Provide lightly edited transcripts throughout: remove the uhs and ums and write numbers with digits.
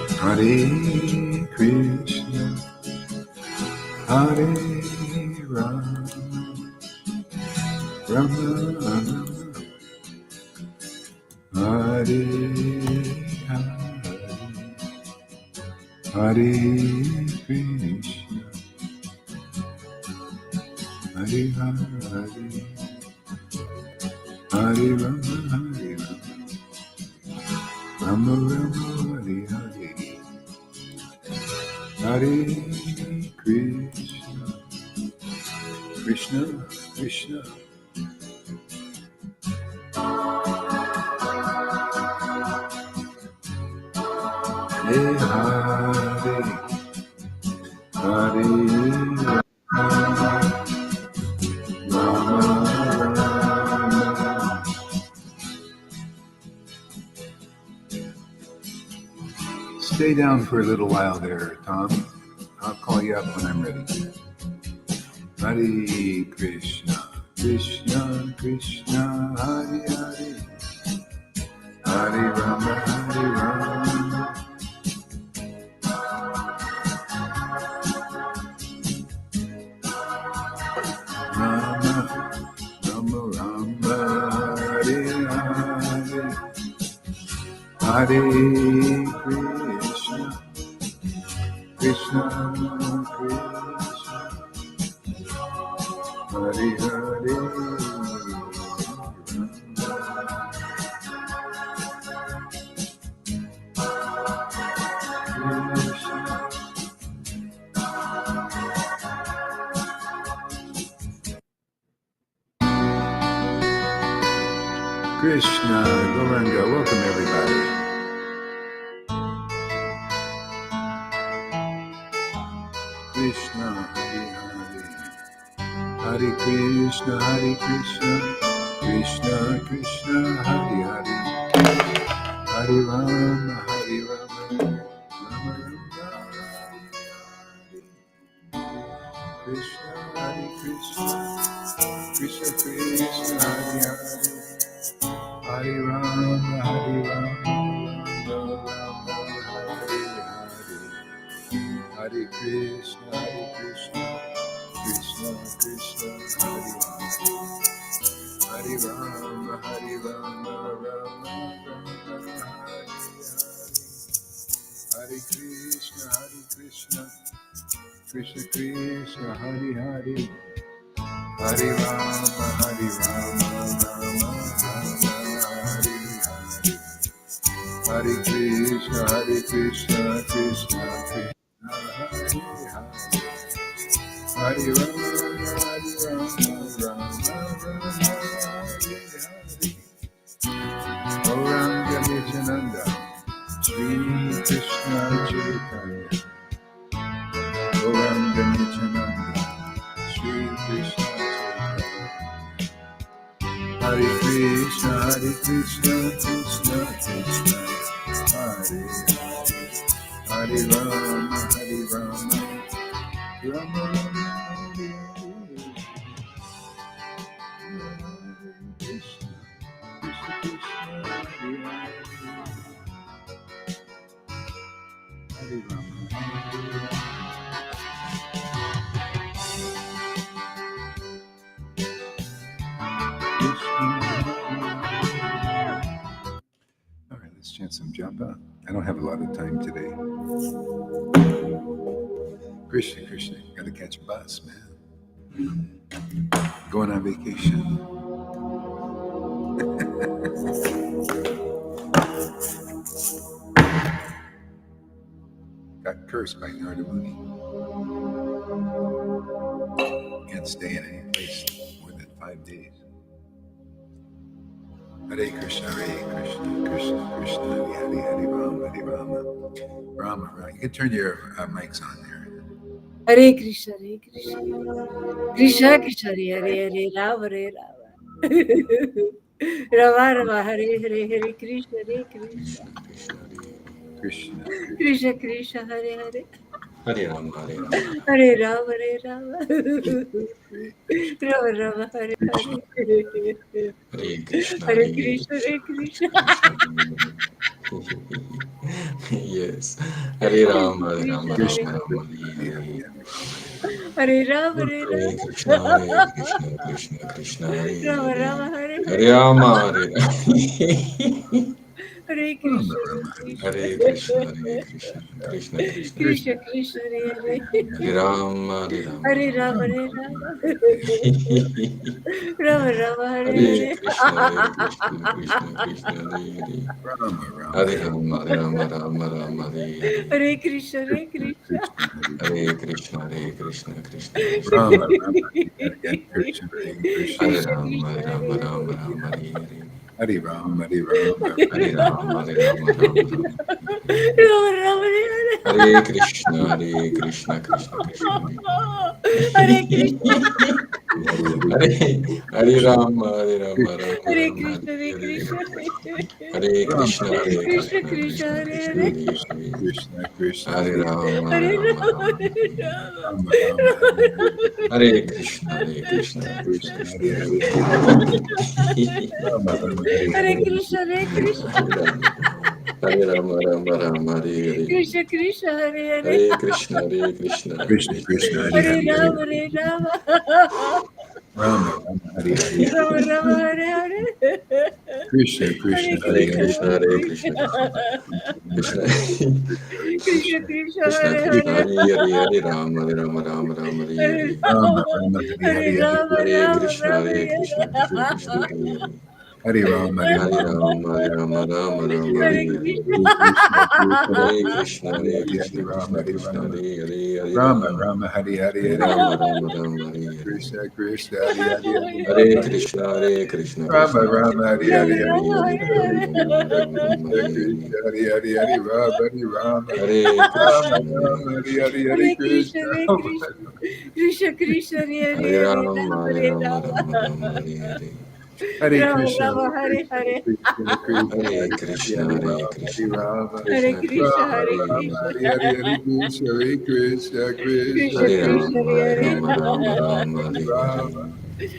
Hare Krishna, Hare Rama, Rama Rama, Hare Hare, Hare Krishna, Hare Hare, Hare Rama, Hare Rama, Rama Rama, Hare Hare, Hare Krishna, Krishna Krishna, Hare Hare, Hare Rama, Rama Rama. Stay down for a little while there, Tom. I'll call you up when I'm ready. Hare Krishna, Krishna Krishna, Hare Hare, Hare Rama, Hare Rama, Rama Rama Rama, Hare Hare, Hare Krishna, Krishna Krishna, Hare Hare, Krishna, Gauranga, welcome everybody. Krishna, Hare Hare, Hare Krishna, Hare Krishna, Krishna Krishna, Hare Hare, Hare Rama, Hare Rama, Rama Rama, Hare Hare, Krishna, Hare Krishna, Krishna Krishna, Hare Hare, Hare Rama, Hare Rama, Rama Rama, Hare Hare, Hare Krishna, Krishna Krishna, Hare Hare, Hare Rama, Hare Rama, Rama Rama, Hare Krishna, Krishna Krishna, Hare Hare, Hare Rama, Hare Rama, Rama Rama, Hare Hare, Hare Krishna, Krishna Krishna, Hare Hare, Hare Rama, Hare Rama, Rama Rama, Hare Hare, Gauranga Nityananda, Shri Krishna Chaitanya, Gauranga Nityananda, Shri Krishna Chaitanya, Hare Krishna, Krishna Krishna, Hare Hare, Hare Rama, Hare Rama, Rama Rama, Hare Hare, Krishna, Krishna Krishna, Hare Hare, Let's chant some japa. I don't have a lot of time today. Krishna, Krishna, gotta catch a bus, man. Going on vacation. Got cursed by Narada Muni. Can't stay in any place more than 5 days. Hare Krishna, Krishna, Krishna, Hare Hare, Hare Rama, Rama, Rama. You can turn your mics on there. Hare Krishna, Krishna Krishna, Hare Hare, Rama Rama, Rama Hare Hare, Hare Krishna, Krishna, Krishna Krishna, Hare Hare, Hare Rama, Hare Rama, Hare Rama, Rama Rama, Hare Krishna, Hare, Hare Krishna, Hare Krishna, Krishna. Yes. Hare Rama, Hare Rama, Krishna, Rama Rama, Hare Rama, Hare Krishna, Hare Krishna, Krishna Krishna, Hare Rama Hare. Rama, Hare Hare Rama, Hare Hare Krishna, Hare Krishna, Hare Krishna, Krishna Krishna, Krishna Krishna, Hare Hare Rama, Hare Rama, Hare Rama Rama, Hare Rama, Rama Rama, Hare Hare Hare. Krishna, Hare Krishna, Krishna Krishna, Hare Hare. Hare Rama, Hare Rama, Rama Rama, Hare Hare. Hare Krishna, Hare Krishna. Hare Krishna, Hare Krishna, Krishna Krishna. Rama, again, Krishna, Krishna, Hare Krishna Rama, Krishna, Hare Hare Rama, Hare. Rama Rama, Hare Hare. Hare Rama, Hare Rama, Hare Rama, Hare Rama, Rama Rama. Rama Rama, Hare Hare. Hare Krishna, Krishna Krishna, Hare Krishna, Hare Rama, Hare Rama, Rama Hare Rama, Krishna, Hare Hare Krishna. Hare Krishna, Hare Krishna Krishna, Krishna, Krishna Hare Krishna, Hare. Hare Hare. Krishna, Krishna, Hare Rama, Hare Hare Rama, Rama, Rama Hare Rama. Rama, Rama, Hare Krishna, Krishna Krishna, Krishna, Krishna Hare Krishna. Rama, Rama, Hare Hare Hare, Krishna, Hare Krishna. Hare Rama, Rama Rama, Hare Hare. Krishna Krishna, Hare Hare. Hare Krishna, Krishna Krishna, Krishna Krishna, Krishna, Hare Hare Hare Hare, Rama, Hare. Hare Rama. Rama, Rama, Hare Hare, Rama Rama, Hare Hare. Krishna, Hare Krishna, Hare Hare Krishna, Hare, Krishna, Hare Hare Krishna, Krishna. Krishna Krishna Krishna, Krishna, Krishna Hare Krishna, Hare. Hare Hare, Hare Rama, Hare Rama, Rama Rama, Hare Hare Hare. Rama, Rama, Rama, Hare Hare Hare, Hare Rama, Hare Rama Krishna, Rama, Hare Krishna, Krishna Krishna, Hare. Hare Hare. Hare Rama, Hare Hare Rama, Rama, Hare Rama, Rama Rama, Hare Hare Hare. Krishna. Krishna, Krishna, Hare Krishna, Krishna, Hare Hare Hare, Krishna, Hare Rama, Krishna Hare Krishna, Rama, Hare Hare, Hare Rama, Rama. Rama, Hare Hare, Hare Hare Rama, Rama Rama, Hare Hare. Krishna, Krishna, Hare Hare, Hare Hare Rama, Krishna, Hare Krishna, Rama, Krishna Rama, Krishna, Hare Hare Hare, Rama Hare, Rama, Hare Hare Hare Rama, Hare. Rama Rama, Rama, Krishna, Hare Hare. Krishna, Hare Hare, Hare Rama, Hare Rama, Hare Krishna, Rama, Hare Rama, Krishna, Hare Hare, Hare Hare Krishna, Krishna, Hare Krishna. Krishna Krishna, Hare Hare Hare, Rama, Rama Hare Hare Rama, Rama Rama, Rama. Hare Hare. Hare Rama Krishna, Rama, Hare Hare Hare. Krishna, Krishna, Hare Hare Krishna, Hare, Hare Rama, Hare Krishna, Rama, Hare Krishna Krishna, Krishna, Rama, Hare Hare Rama, Hare. Krishna.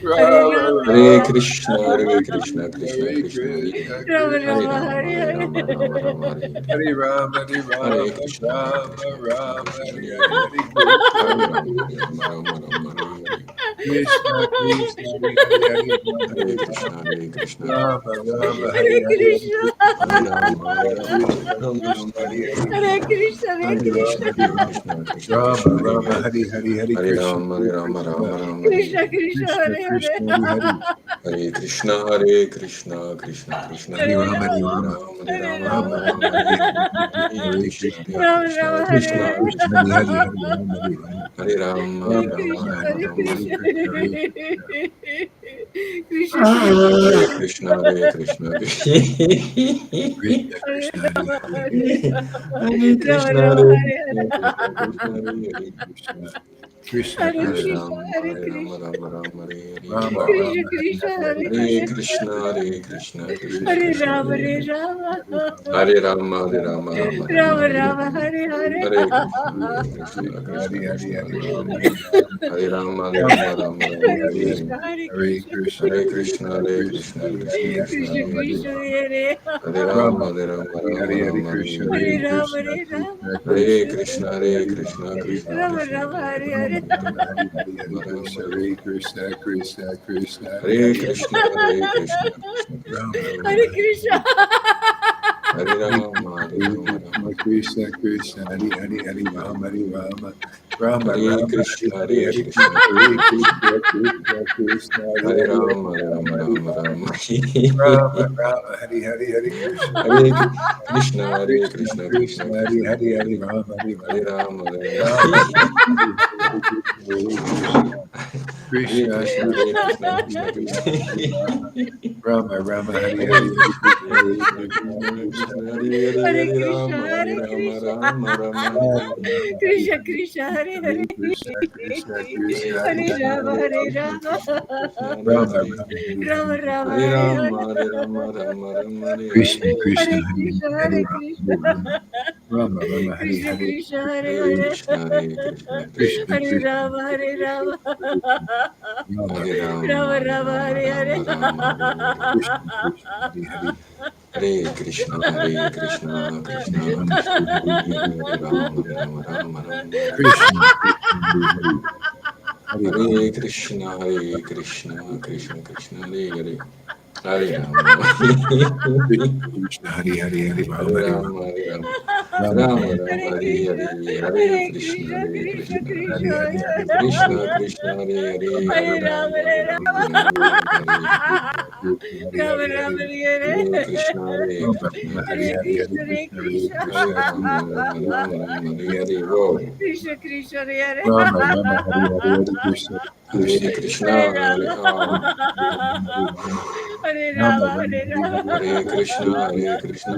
Hare Hare, Hare Krishna, Hare Krishna, Krishna, Krishna Hare Krishna, Krishna, Rama, Hare Hare Hare Hare. Rama, Rama Rama, Hare Hare. Rama, Hare Rama, Rama, Hare Rama, Krishna, Hare Hare Krishna, Krishna, Krishna Hare Krishna, Hare Krishna, Hare. Rama Hare Rama, Krishna, Rama, Hare Hare Hare. Rama, Rama Rama, Hare Hare. Hare Rama, Hare Hare Rama, Krishna, Hare Rama, Krishna, Krishna Rama, Krishna, Hare Hare Hare, Hare. Hare Krishna, Hare Rama, Hare Rama, Rama Rama, Hare Hare. Krishna, Krishna, Hare Hare, Hare Rama, Hare Hare Krishna, Rama, Hare Krishna, Krishna Rama, Krishna, Hare Rama, Hare. Hare Hare Hare, Hare Krishna. Hare Krishna, Rama, Hare Rama, Krishna, Rama Krishna, Hare Hare Hare. Hare Krishna, Hare Hare Hare Krishna, Rama, Krishna. Hare Hare Rama, Krishna, Krishna Krishna, Rama, Hare Rama, Hare. Hare Hare, Hare Hare Krishna, Rama, Hare Hare Rama, Krishna, Rama Rama, Hare Krishna Hare. Krishna, Krishna, Hare Hare. Krishna, Hare Hare, Hare Krishna, Hare Krishna, Krishna Krishna, Hare Hare Hare Rama, Hare, Hare Rama, Hare Rama, Rama, Hare Hare Rama, Rama, Rama Rama. Rama, Rama, Hare Hare Hare. Hare, Hare Hare Krishna, Krishna, Hare Rama Krishna, Rama, Hare Krishna, Krishna Hare. Krishna, Krishna, Hare Hare, Krishna. Hare Rama, Hare Rama, Hare Rama, Hare Hare Rama, Rama, Krishna, Rama, Rama Hare Hare Rama, Hare, Krishna. Hare Krishna, Hare. Hare Krishna, Krishna Krishna, Hare Hare Hare. Krishna, Hare Krishna, Krishna, Hare Krishna, Hare Rama, Hare, Hare Hare Rama, Krishna, Rama, Hare Hare Krishna, Hare. Krishna Krishna, Krishna, Krishna, Hare Hare Hare. Krishna, Krishna, Hare Hare Krishna, Krishna, Rama, Hare Hare Rama, Krishna. Rama Rama, Hare Hare. Rama, Krishna Rama, Hare Krishna, Hare, Hare Hare Hare Krishna. Krishna, Krishna, Hare Krishna, Krishna Krishna, Hare Krishna, Rama, Hare Hare Hare. Rama. Hare Rama, Hare Rama, Rama Rama, Rama Hare Rama, Hare. Hare Hare. Hare Krishna, Hare Krishna, Krishna, Krishna Hare Krishna, Hare, Hare Hare Rama, Hare. Hare Rama, Hare Rama, Hare Rama, Rama, Rama Rama, Hare Hare Hare Hare, Krishna, Hare. Hare Hare Krishna. Krishna, Hare Krishna, Krishna, Hare Krishna, Krishna, Hare Krishna Hare, Krishna, Krishna Hare Hare Hare. Krishna, Rama, Hare Hare Rama, Rama, Hare Rama, Rama Hare Hare Rama, Hare Krishna, Hare. Hare Hare Rama, Krishna, Hare Rama. Krishna, Hare Krishna, Krishna, Hare Hare Hare, Krishna, Hare Krishna Rama Rama, Krishna, Rama, Hare Hare Hare. Rama, Hare. Rama, Hare Hare, Hare Rama Krishna, Rama, Hare Krishna, Krishna, Krishna, Hare Hare Hare, Krishna, Hare Krishna, Krishna Krishna, Rama, Hare Rama, Hare Hare. Krishna. Hare Krishna Krishna Hare Hare Hare Rama Hare Rama Rama Hare Rama Krishna, Hare Hare Hare Krishna, Hare Krishna, Krishna Krishna Krishna Hare Hare Hare Hare Rama, Rama Rama Rama Rama. Rama Rama Hare Hare Hare Krishna Hare Krishna, Hare Krishna Krishna, Krishna Krishna Hare Krishna, Hare Hare Rama Hare Hare Rama Rama, Rama. Rama Rama Hare Hare Hare Krishna Hare Krishna Krishna, Hare Krishna Krishna, Hare Krishna Hare Krishna. Rama Hare Rama Rama Rama Hare Hare Hare Hare Krishna Hare Hare Krishna, Krishna Krishna Krishna Krishna, Hare Hare Hare, Hare Hare Krishna, Rama, Hare Hare Rama, Krishna. Rama Rama, Hare Rama Hare. Rama Hare Krishna Hare Krishna, Hare Hare Hare. Krishna Krishna Krishna Hare Hare Hare Krishna, Hare Rama, Hare Hare Krishna, Rama. Krishna Krishna, Hare Rama Hare. Rama Hare Rama Hare Rama, Hare Hare Rama, Hare. Hare Rama, Rama Rama, Hare Krishna Hare. Krishna Hare Hare Krishna, Hare Hare Krishna. Rama Rama Rama Hare Krishna Hare Krishna, Hare Hare Hare. Krishna, Hare Krishna, Krishna Krishna Hare Krishna. Krishna Rama, Hare Rama. Rama Hare Rama, Rama Hare Rama, Rama, Hare Hare. Rama Rama, Hare Hare. Krishna Krishna Hare Hare Hare Krishna, Hare Krishna, Hare Krishna Rama Krishna, Hare Hare Hare Hare, Hare Hare Rama, Hare Rama, Rama Rama, Hare Hare. Krishna Krishna Hare Hare Hare Hare Rama Krishna, Hare Krishna, Krishna Krishna, Hare Hare. Hare Rama. Krishna Krishna Hare Hare Hare Hare Rama Hare Rama, Hare Rama. Rama Rama Rama Rama, Hare Hare Krishna, Hare, Hare Hare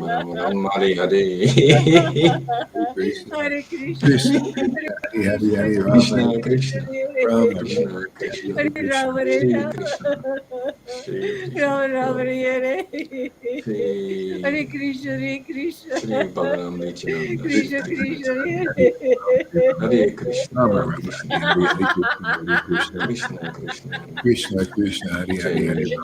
Krishna, Krishna, Hare Krishna Krishna. Krishna Krishna, Hare Hare Hare Hare Hare. Rama Krishna Krishna, Hare Hare, Rama Hare Hare Rama Rama, Rama, Hare Hare Rama. Rama, Rama Rama, Hare Krishna Hare Rama Hare Rama, Hare Hare Hare Hare. Krishna, Hare Rama Krishna, Rama Hare Hare Krishna Hare Hare Krishna, Krishna. Hare Krishna Hare Krishna. Krishna Hare Rama, Krishna Rama Hare Rama, Hare Rama, Hare Hare Hare. Rama Whoa. Krishna Krishna, Hare Hare. Rama Rama Hare Hare Hare Krishna Hare Krishna Krishna, Hare Hare Rama. Hare Rama Hare Rama Rama, Rama Hare Hare Rama. Hare Hare Krishna, Hare Krishna Krishna, Krishna Krishna Krishna Krishna, Hare Rama Hare Hare Rama, Hare, Hare Hare Hare. Rama, Rama Rama, Rama Hare Hare. Krishna Hare Krishna. Krishna Hare Krishna Hare Hare Krishna, Hare Rama Krishna Krishna, Hare Krishna, Krishna, Rama Hare Rama Krishna, Hare Krishna, Hare Hare Krishna Rama, Hare Shri Rama. Krishna, Shri Krishna, Rama Rama, oh, Hare Hare Shri Krishna, Hare Krishna. Shri Balaram Nityananda, Shri Krishna Krishna Krishna, Krishna, Krishna Hare Hare Rama Hare Krishna, Rama Hare Rama Krishna, Hare Hare Krishna Hare Krishna Krishna, Krishna, Krishna Krishna Hare Hare Hare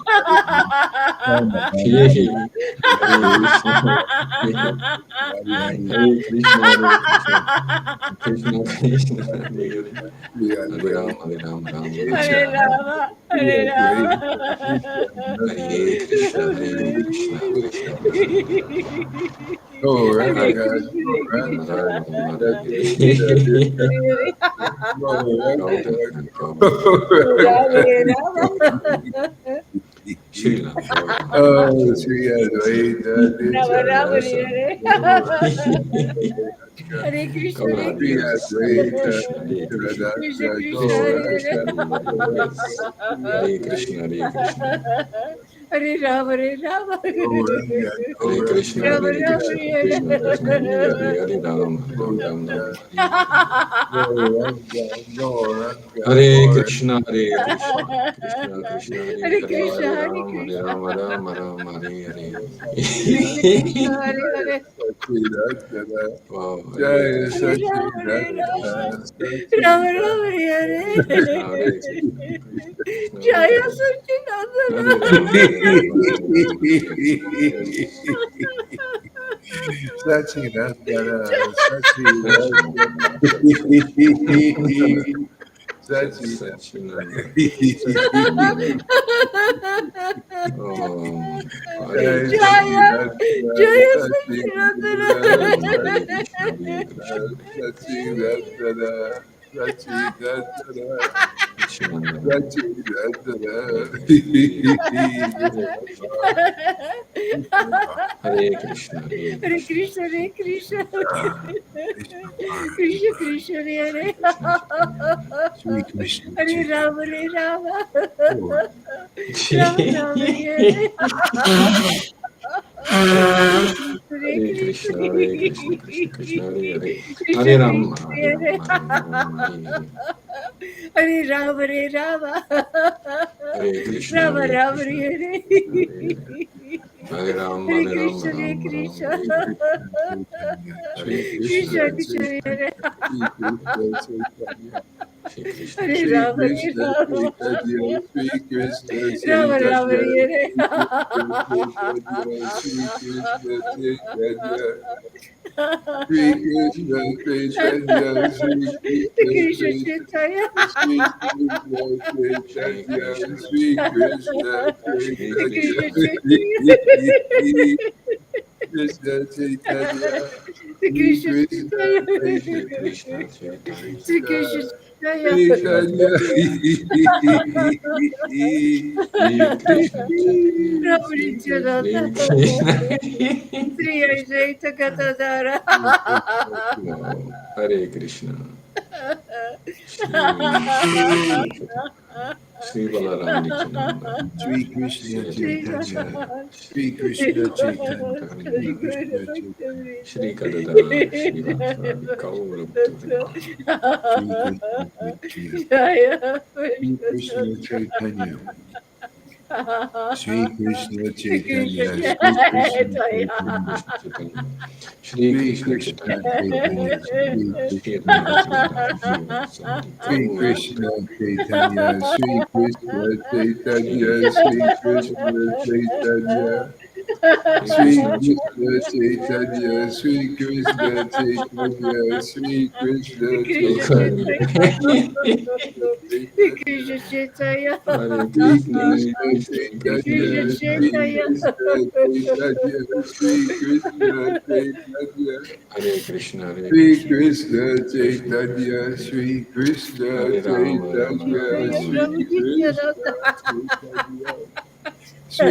Shri Rama Hare Rama Rama Hare Shri Hare Krishna, Hare Hare Krishna, Hare Krishna, Krishna Krishna, Hare Hare. Hare Ram, Hare Ram, Ram Ram, Hare Hare Hare. Rama, Hare Rama. Hare Krishna, Hare Krishna, Krishna Krishna, Hare Hare Krishna, Hare Ram, Krishna. Ram Hare Krishna Hare. Krishna, Hare Gauranga, Gauranga, Rama, Gauranga, Hare Gauranga. Rama. Srila Gauranga, Oh, Srila Sri Advaita Rama Rama, Nityananda Hare Hare Krishna, Hare Gauranga, Sri Krishna. Hare Advaita Krishna, Hare Krishna, Krishna Nityananda Krishna, Krishna Hare Krishna, Hare. Hare Hare, Hare Krishna, Hare Krishna, Hare Rama, Hare Rama. Gauranga Hare Krishna, Gauranga Rama Hare Rama, Krishna, Hare Krishna Nityananda Krishna, Hare Hare, Hare Ram, Ram Ram, Gauranga Ram Hare Hare. Gauranga Gauranga Hare Gauranga Krishna, Hare Krishna, Krishna Krishna, Hare Hare Hare, Krishna, Hare Hare Ram, Hare Krishna. Ram, Ram Ram, Hare Hare. Krishna Krishna, Hare Hare. Satchidananda Wow, Hare Jaya Hare Krishna, Rama, Hare Hare Satchidananda Krishna, Rama. Rama Satchidananda Rama, Hare Krishna, Hare. Hare Krishna, Krishna Krishna, Hare Jaya Hare. Hare Ram, Satchidananda. Hare Ram, Ram Ram, Hare Hare. Satchidananda Satchidananda, Satchidananda Satchidananda, Satchidananda. Oh, Hare Jai Krishna, Jaya, Satchidananda Jaya Hare Satchidananda. Ram, Hare Krishna, Hare Krishna, Satchidananda Satchidananda Satchidananda, Hare Satchidananda Krishna, Hare Krishna, Hare Krishna, Hare Hare Krishna, Krishna, Hare Krishna. Krishna Bharati Krishna Bharati Krishna, Shri Hare Krishna Chaitanya. Sri Krishna Hare Rama, Chaitanya Hare Rama. Lord Rama Rama, Hare Hare Krishna, Hare Hare Krishna. Krishna, Hare Krishna, Krishna Krishna, Hare Hare, Krishna Hare Rama, Krishna, Hare Hare Rama, Rama Rama, Hare Hare, Hare Rama, Hare Rama. Hare Krishna, Rama Hare Rama, Krishna, Hare Krishna Hare Hare, Hare Rama, Hare Hare Rama, Krishna, Hare Rama Rama, Krishna. Hare Sri Hare, Krishna Chaitanya Sri Hare Krishna, Krishna Krishna Hare Krishna, Krishna, Chaitanya Hare Sri Krishna Chaitanya Shri Krishna Hare Shri Rama, Hare Krishna Rama. Chaitanya, Shri Krishna Rama Rama, Chaitanya, Hare Shri Krishna Chaitanya, Shri Krishna Chaitanya, Shri Krishna Krishna Chaitanya. Chaitanya, Shri Krishna Shri Chaitanya, Krishna Shri Krishna Shri Krishna Krishna Chaitanya. Krishna Chaitanya, The Shri Krishna Krishna Shri Chaitanya. Krishna Chaitanya Sri Chaitanya, Krishna Chaitanya. Shri Krishna Chaitanya Rama Nityananda. Shri Krishna Sri Ajaita Katadara. Wow. Hare Krishna Shri Krishna Chaitanya Shri Balaram Nityananda Sri Krishna Shri Sri Advaita Chaitanya, Acharya Rama. Sri Shri Krishna Chaitanya, Sri Hari Bhaktivinoda Guru Krishna Chaitanya, Bhaktivinoda. Shri Gadadhar Shri Vasari Gaura Bhaktavrinda Sri Krishna Chaitanya, Jaya Sri Krishna. Krishna Chaitanya, Sri Krishna Krishna Chaitanya, Sri Krishna Jaya. Chaitanya, Krishna Chaitanya Shri Sri Krishna Krishna Chaitanya Gaura Chaitanya, Sri Bhaktavrinda Shri Krishna Advaita Chaitanya, Gadadhar Shri Vasari Sri Gaura Krishna Bhaktavrinda Chaitanya, Sri Krishna Shri Chaitanya, Krishna Sri Chaitanya Krishna Chaitanya, Shri Sri Krishna Krishna Chaitanya Chaitanya, Sri Krishna Chaitanya, Sri Krishna Krishna Chaitanya, Chaitanya, Hare Sri Krishna Krishna Krishna Chaitanya, Krishna Sri Chaitanya, Krishna Chaitanya, Sri Krishna Chaitanya, Hare Krishna Hare Sri Krishna Krishna Chaitanya, Sri Krishna Hare Rama Rama Chaitanya, Rama Sri Hare Krishna Chaitanya, Sri Hare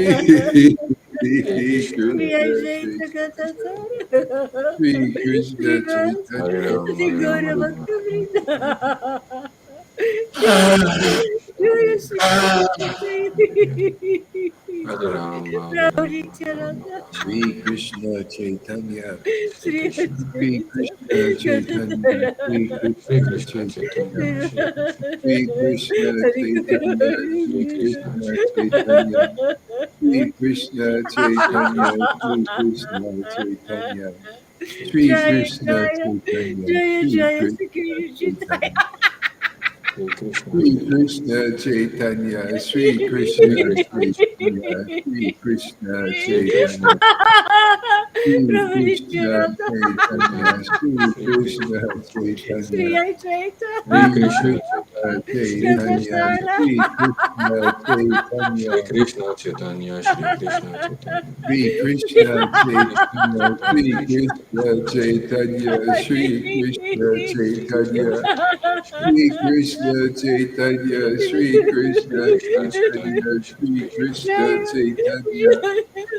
Krishna Krishna Chaitanya, Sri Krishna Hare Chaitanya, Rama Hare Rama Rama Rama Hare Rama Hare Rama Rama Rama Sri Krishna Chaitanya, Shri Krishna Sri Krishna Chaitanya, Sri Shri Krishna Krishna Chaitanya, Chaitanya Shri Krishna Sri Krishna Chaitanya, Shri Sri Krishna Krishna Chaitanya Chaitanya, Sri Krishna Shri Chaitanya, Krishna Sri Chaitanya Krishna Chaitanya, Shri Sri Krishna Jaya Krishna Jaya Chaitanya, Jaya Sri Jaya Krishna Sikiri Jitaya. Chaitanya, Shri Krishna Sri Chaitanya Krishna Chaitanya, Sri Shri Krishna Krishna Chaitanya, Chaitanya Sri Krishna Shri Chaitanya, Krishna Sri Rama Krishna Nityananda. Chaitanya, Chaitanya Sri Shri Krishna Krishna Chaitanya Chaitanya, Sri Ajaita. Shri Sri Krishna Krishna Chaitanya Shri Chaitanya, Krishna Katara. Sri Chaitanya Krishna Shri Chaitanya, Krishna Chaitanya Shri Krishna Chaitanya Sri Krishna Shri Krishna Chaitanya, Chaitanya Sri Shri Krishna Chaitanya, Sri Krishna Shri Krishna Chaitanya,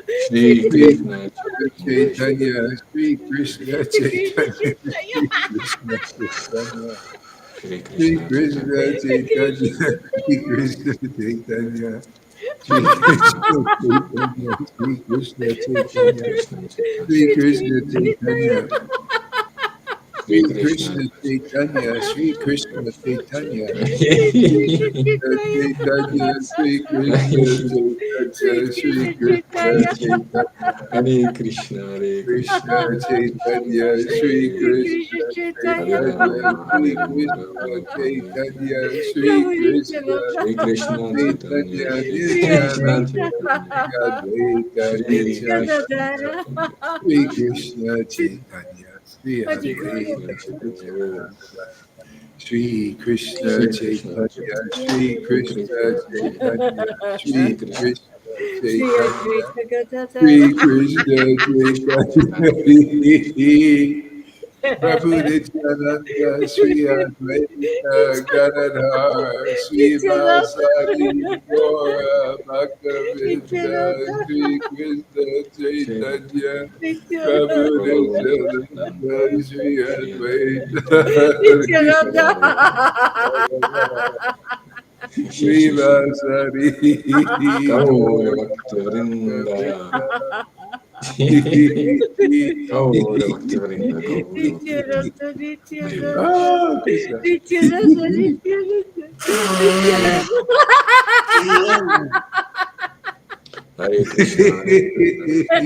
Chaitanya Shri Sri Krishna Krishna Chaitanya, Sri Shri Krishna Krishna Chaitanya, Chaitanya Shri Sri Krishna Krishna Jaya Chaitanya, Shri Sri Krishna Krishna Chaitanya Shri Chaitanya, Sri Krishna Krishna Chaitanya, Chaitanya. Sri Krishna Chaitanya, Shri Sri Krishna Chaitanya Krishna Chaitanya, Krishna Sri Krishna Chaitanya, Sri Krishna Chaitanya, Sri Krishna Shri Chaitanya, Krishna Chaitanya Sri Krishna Chaitanya. Chaitanya, Shri Sri Krishna Krishna Chaitanya, Sri Krishna Chaitanya, Chaitanya, Sri Krishna Chaitanya, Sri Krishna Chaitanya, Hare Krishna Hare Krishna Krishna Krishna Chaitanya, Krishna Sri Hare Hare Krishna Hare Chaitanya, Rama Sri Hare Rama Krishna Rama Rama Chaitanya, Sri Krishna Shri Krishna Chaitanya Chaitanya, Shri Krishna Nityananda, Chaitanya Sri Advaita Shri Nityananda, Krishna Chaitanya Sri Krishna Chaitanya, Sri Shri Advaita Krishna Chaitanya Nityananda, Sri Krishna Shri Krishna Chaitanya, Chaitanya Sri Shri Krishna Krishna Chaitanya Chaitanya, Shri Sri Krishna Krishna Sri Chaitanya, Advaita Gadadara. Sri Krishna Chaitanya, Prabhu Nityananda, Sri Advaita Gadadhar, Sri Nityananda. Vasari Gora Bhaktavinda, Nityananda. Sri Krishna Shri Chaitanya, Prabhu Nityananda. Prabhu Nityananda, Sri Shri Nityananda. Advaita Shri Srivasari Gaura Gaura Bhakta Vrinda Bhakta Gaura Bhakta Vrinda Gaura Bhakta Vrinda Nityananda. Nityananda. Oh, Krishna. Nityananda. Nityananda. Nityananda. Hare Krishna, Hare Krishna.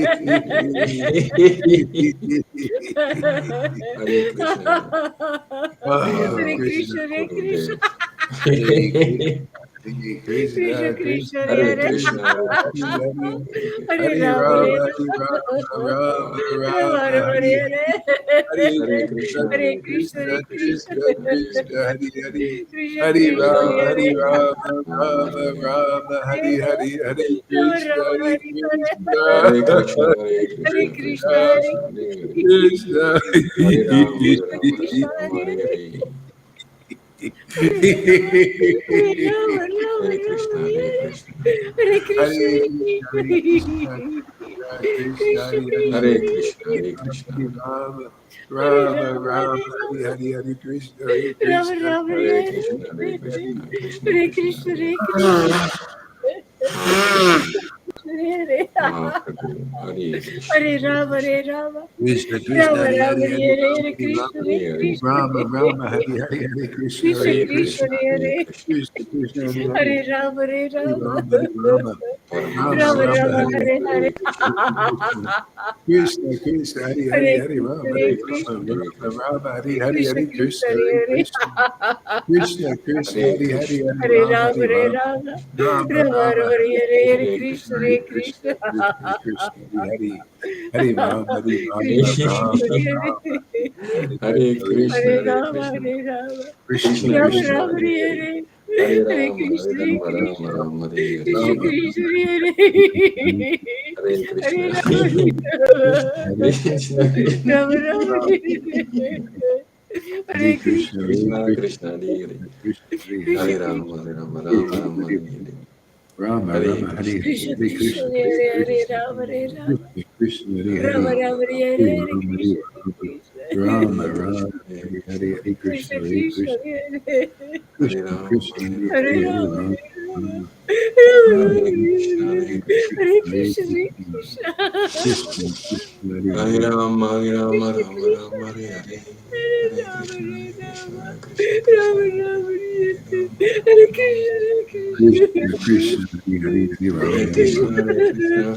Oh, Hare Krishna. Krishna, Hare Krishna, Gurudev. Hare Krishna Krishna, Krishna, Krishna Hare Hare Krishna, Krishna, Hare Hare Krishna, Hare, Hare Krishna, Hare Hare Rama, Rama, Hare Hare Rama, Rama, Rama Rama Rama, Rama, Hare Hare Hare Hare, Krishna, Krishna, Hare Hare Krishna, Krishna, Krishna Hare Krishna Krishna, Krishna, Krishna, Krishna, Hare Hare, Krishna Hare Krishna, Rama, Hare Hare Hare Rama, Rama, Rama Rama, Hare Hare, Hare Rama Krishna, Rama, Hare Hare Krishna, Hare Krishna, Hare Hare Krishna, Krishna, Krishna Hare Krishna, Hare Hare, Krishna. Hare Ram, Hare Krishna Ram, Krishna, Ram, Hare Hare Hare, Hare. Hare Rama, Hare Rama, Rama Hare Rama, Krishna, Hare Krishna, Hare Hare Krishna, Hare Krishna, Hare Krishna, Krishna Krishna, Krishna Hare Hare, Krishna, Hare Hare Krishna, Hare Hare Krishna, Rama, Hare Rama Rama, Rama, Hare Hare Rama, Hare, Hare Krishna, Hare Rama Krishna, Rama, Hare Hare Krishna, Hare Hare, Krishna, Krishna Hare Krishna, Krishna, Hare Hare Hare. Krishna, Hare Mahaprabhu, Hare Krishna, Hare Hare Rama, Krishna, Hare Rama, Krishna Krishna, Rama Hare Rama, Hare, Hare Hare Rama, Hare Hare Krishna, Rama, Hare Hare Krishna, Rama Rama, Hare Hare, Hare Krishna, Krishna Hare Hare Krishna, Krishna, Krishna, Hare Hare Krishna, Krishna Krishna, Hare Hare, Hare Rama, Hare Hare Rama, Rama, Hare Rama, Rama Rama Paramahansa Rama, Rama, Hare Hare Sridhar, Hare, Hare Hare, Krishna, Krishna Krishna, Hare Hare, Hare Hare Rama, Krishna, Hare Hare Hare Krishna, Krishna, Rama, Hare Rama Krishna, Rama, Hare Hare, Krishna Hare Krishna, Krishna, Hare Hare Krishna, Krishna Krishna, Hare Hare Hare Hare, Krishna, Hare Hare Rama, Rama, Hare Hare Rama, Rama, Rama Rama Rama, Rama, Hare Hare Hare, Hare, Hare Krishna, Krishna, Hare Hare Hare Krishna, Krishna, Krishna, Krishna Krishna, Hare Hare, Hare Rama, Hare Krishna Rama, Krishna, Rama Hare Rama, Hare Hare Hare, Krishna, Hare Hare Rama, Krishna, Hare Rama, Krishna Krishna Rama Krishna, Krishna, Rama, Hare Hare Hare, Hare, Hare Hare Rama, Hare Krishna, Hare Rama, Rama Krishna, Rama, Hare Hare, Krishna Rama Krishna, Hare Hare Krishna, Hare Rama, Hare Krishna, Rama Rama, Rama, Hare Hare Krishna, Krishna, Hare Krishna Krishna, Krishna, Hare Hare, Krishna Krishna, Hare Krishna Hare, Hare Rama, Krishna, Hare Rama, Rama Krishna Rama, Hare Krishna, Hare, Rama Hare Rama, Hare Krishna, Krishna Hare Hare, Krishna, Krishna Krishna, Hare Krishna, Krishna Hare Krishna, Rama, Hare Rama, Krishna Krishna, Hare Hare Hare, Rama Rama, Rama, Rama, Hare Hare Rama, Krishna, Hare Krishna, Rama Hare Rama, Krishna, Hare Hare Krishna, Hare, Hare Krishna, Krishna Hare Krishna, Krishna, Hare Hare Krishna Rama, Krishna, Hare Hare Hare Rama, Hare, Rama, Rama Hare Rama, Rama, Rama Hare Krishna, Hare Hare Krishna, Krishna, Hare Hare Krishna, Hare Krishna, Krishna, Krishna Krishna, Hare Hare Hare, Rama, Hare Rama, Krishna Rama Krishna, Rama, Hare Hare, Hare Hare Rama, Krishna, Hare Hare Krishna, Rama, Krishna Krishna, Rama Rama, Hare Rama, Hare Rama Rama, Krishna, Krishna Krishna, Krishna, Hare Hare, Hare Rama, Hare Hare Krishna, Rama, Hare Krishna,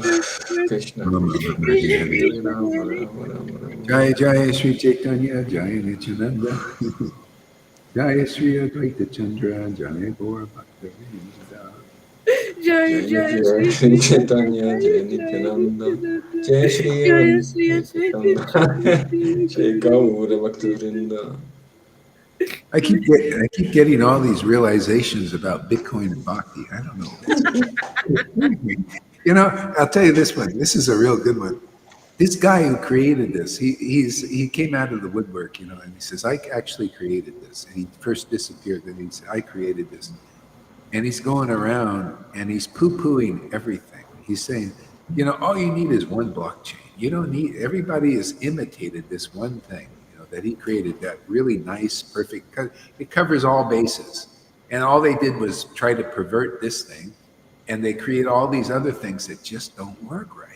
Krishna, Krishna Rama Krishna, Rama, Hare Krishna Hare. Hare Krishna, Rama, Hare Rama Rama, Rama Jai Hare. Jai Sri Chaitanya, Jai Nityananda, Jai Sri Advaita Chandra, Jai Gaura Bhakta Jai Jai Jai Nitya, Sri Shri Krishna, Chaitanya, Jai Jai Jai Nityananda, Nityananda, Jai Shri Jai Sri Advaita Chandra, Nityananda, Shri Gaura Bhaktivinoda. I keep getting all these realizations about Bitcoin and Bhakti. I don't know. You know, I'll tell you this one. This is a real good one. This guy who created this, he came out of the woodwork, you know, and he says, I actually created this. And he first disappeared, then he said, I created this. And he's going around and he's poo-pooing everything. He's saying, you know, all you need is one blockchain. You don't need, everybody has imitated this one thing, you know, that he created, that really nice, perfect, it covers all bases. And all they did was try to pervert this thing, and they create all these other things that just don't work right.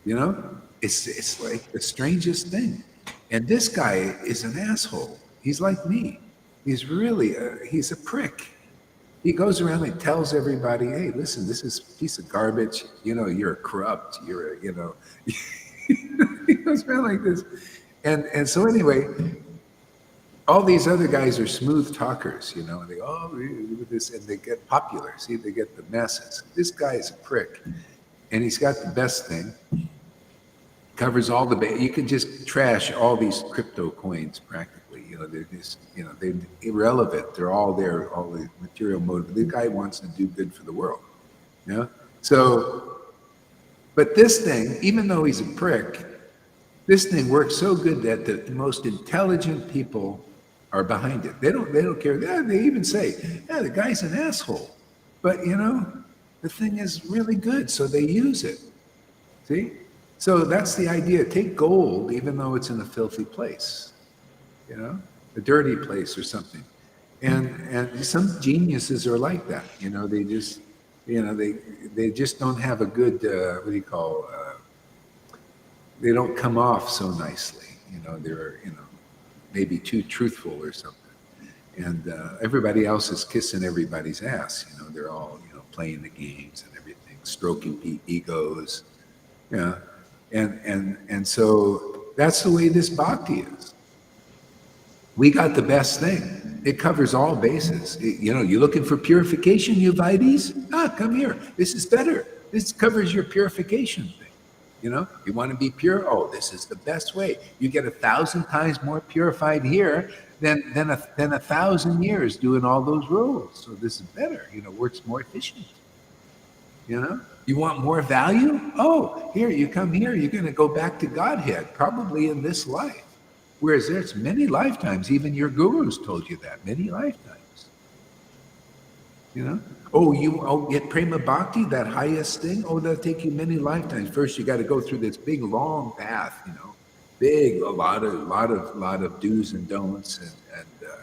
You know, it's like the strangest thing. And this guy is an asshole. He's like me. He's really he's a prick. He goes around and tells everybody, "Hey, listen, this is a piece of garbage. You know, you're corrupt. You're, you know." He goes around like this, and so anyway, all these other guys are smooth talkers. You know, and they all do this, and they get popular. See, they get the masses. This guy is a prick, and he's got the best thing. Covers all the you can just trash all these crypto coins practically. You know, they're just, you know, they're irrelevant. They're all there, all the material mode. The guy wants to do good for the world. You know? So, but this thing, even though he's a prick, this thing works so good that the most intelligent people are behind it. They don't care. They even say, yeah, the guy's an asshole. But you know, the thing is really good, so they use it. See? So that's the idea. Take gold, even though it's in a filthy place, you know, a dirty place or something. And some geniuses are like that. You know, they just, you know, they just don't have a good what do you call? They don't come off so nicely. You know, they're, you know, maybe too truthful or something. And everybody else is kissing everybody's ass. You know, they're all, you know, playing the games and everything. stroking egos, yeah, and so that's the way this bhakti is. We got the best thing. It covers all bases. You're looking for purification, you Vaidis? Come here. This is better. This covers your purification thing. You want to be pure? Oh, this is the best way. You get 1,000 times more purified here than 1,000 years doing all those rules. So this is better. Works more efficient. You want more value? Oh, here, you come here. You're going to go back to Godhead, probably in this life. Whereas there's many lifetimes. Even your gurus told you that. Many lifetimes. Oh, you get prema bhakti, that highest thing. Oh, that'll take you many lifetimes. First, you got to go through this big, long path. A lot of do's and don'ts and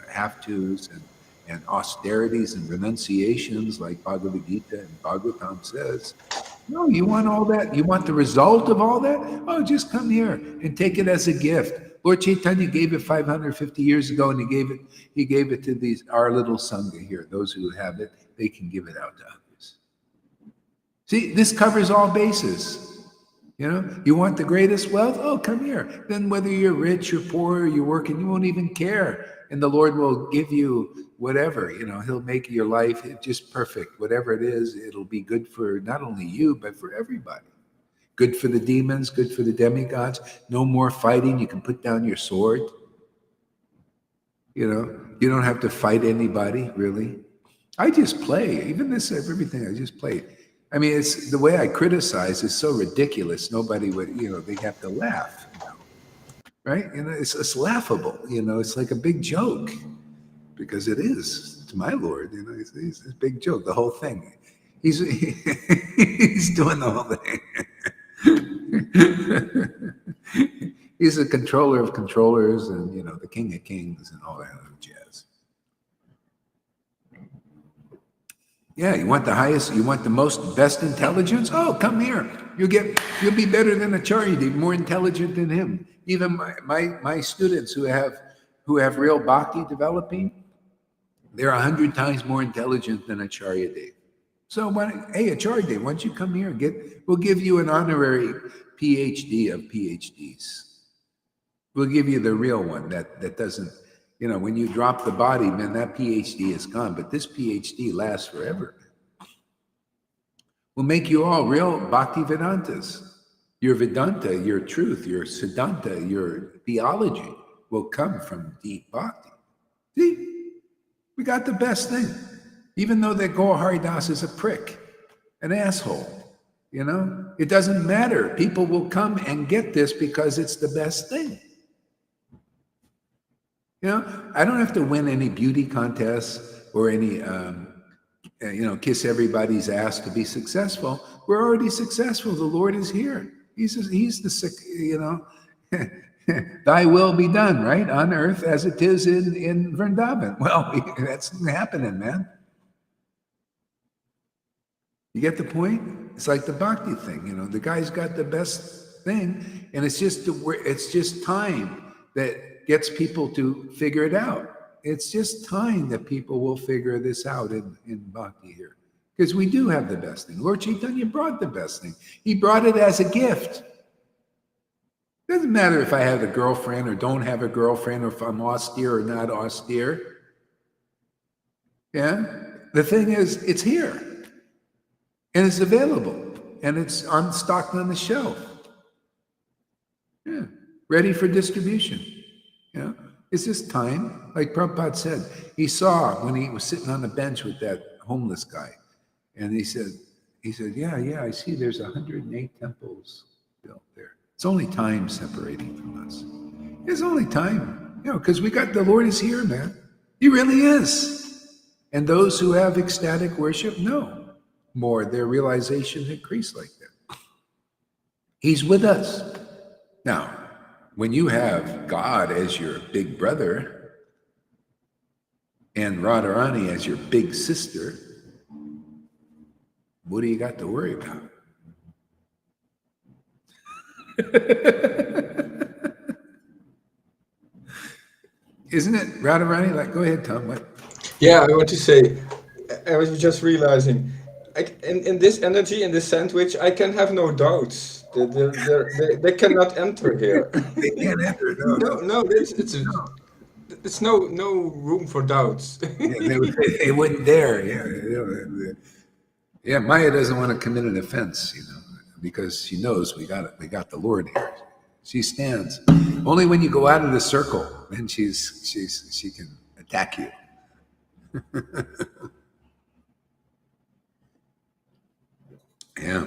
have-tos and austerities and renunciations, like Bhagavad Gita and Bhagavatam says. No, you want all that? You want the result of all that? Oh, just come here and take it as a gift. Lord Caitanya gave it 550 years ago, and he gave it to our little sangha here. Those who have it, they can give it out to others. See, this covers all bases. You want the greatest wealth? Oh, come here. Then whether you're rich or poor, or you're working, you won't even care. And the Lord will give you whatever. He'll make your life just perfect. Whatever it is, it'll be good for not only you, but for everybody. Good for the demons, good for the demigods. No more fighting. You can put down your sword. You don't have to fight anybody, really. I just play. Even everything, I just play. I mean, it's the way I criticize is so ridiculous. Nobody would, they have to laugh, right? It's laughable. It's like a big joke, because it is to my Lord. It's a big joke. The whole thing. He's doing the whole thing. He's the controller of controllers, and the king of kings, and all that other jazz. Yeah, you want the highest, you want the best intelligence? Oh, come here. You'll be better than Acharya, more intelligent than him. Even my students who have real bhakti developing, they're 100 times more intelligent than Acharya Dev. So, hey, Acharya Dev, why don't you come here and we'll give you an honorary PhD of PhDs. We'll give you the real one that doesn't, when you drop the body, man, that PhD is gone. But this PhD lasts forever. We'll make you all real Bhakti Vedantas. Your Vedanta, your truth, your Siddhanta, your theology will come from deep Bhakti. See, we got the best thing. Even though that Gaur Haridas is a prick, an asshole. It doesn't matter. People will come and get this because it's the best thing. I don't have to win any beauty contests or any, kiss everybody's ass to be successful. We're already successful. The Lord is here. He's the, thy will be done, right? On earth as it is in Vrindavan. Well, that's happening, man. You get the point? It's like the bhakti thing, the guy's got the best thing, and it's just time that gets people to figure it out. It's just time that people will figure this out in bhakti here, because we do have the best thing. Lord Caitanya brought the best thing. He brought it as a gift. Doesn't matter if I have a girlfriend or don't have a girlfriend, or if I'm austere or not austere. Yeah, the thing is, it's here. And it's available, and it's stocked on the shelf. Yeah, ready for distribution. It's just time. Like Prabhupada said, he saw when he was sitting on the bench with that homeless guy, and he said, yeah, I see there's 108 temples built there. It's only time separating from us. It's only time, because we got the Lord is here, man. He really is. And those who have ecstatic worship know. More, their realization increase like that. He's with us. Now, when you have God as your big brother and Radharani as your big sister, what do you got to worry about? Isn't it Radharani? Go ahead, Tom. What? Yeah, I want to say, I was just realizing, in this energy, in this sandwich, I can have no doubts. They cannot enter here. They can't enter. No, No, no, no, no. it's no room for doubts. Yeah, they wouldn't dare. Yeah, yeah. Maya doesn't want to commit an offense, because she knows we got it. We got the Lord here. She stands. Only when you go out of the circle, then she can attack you. Yeah.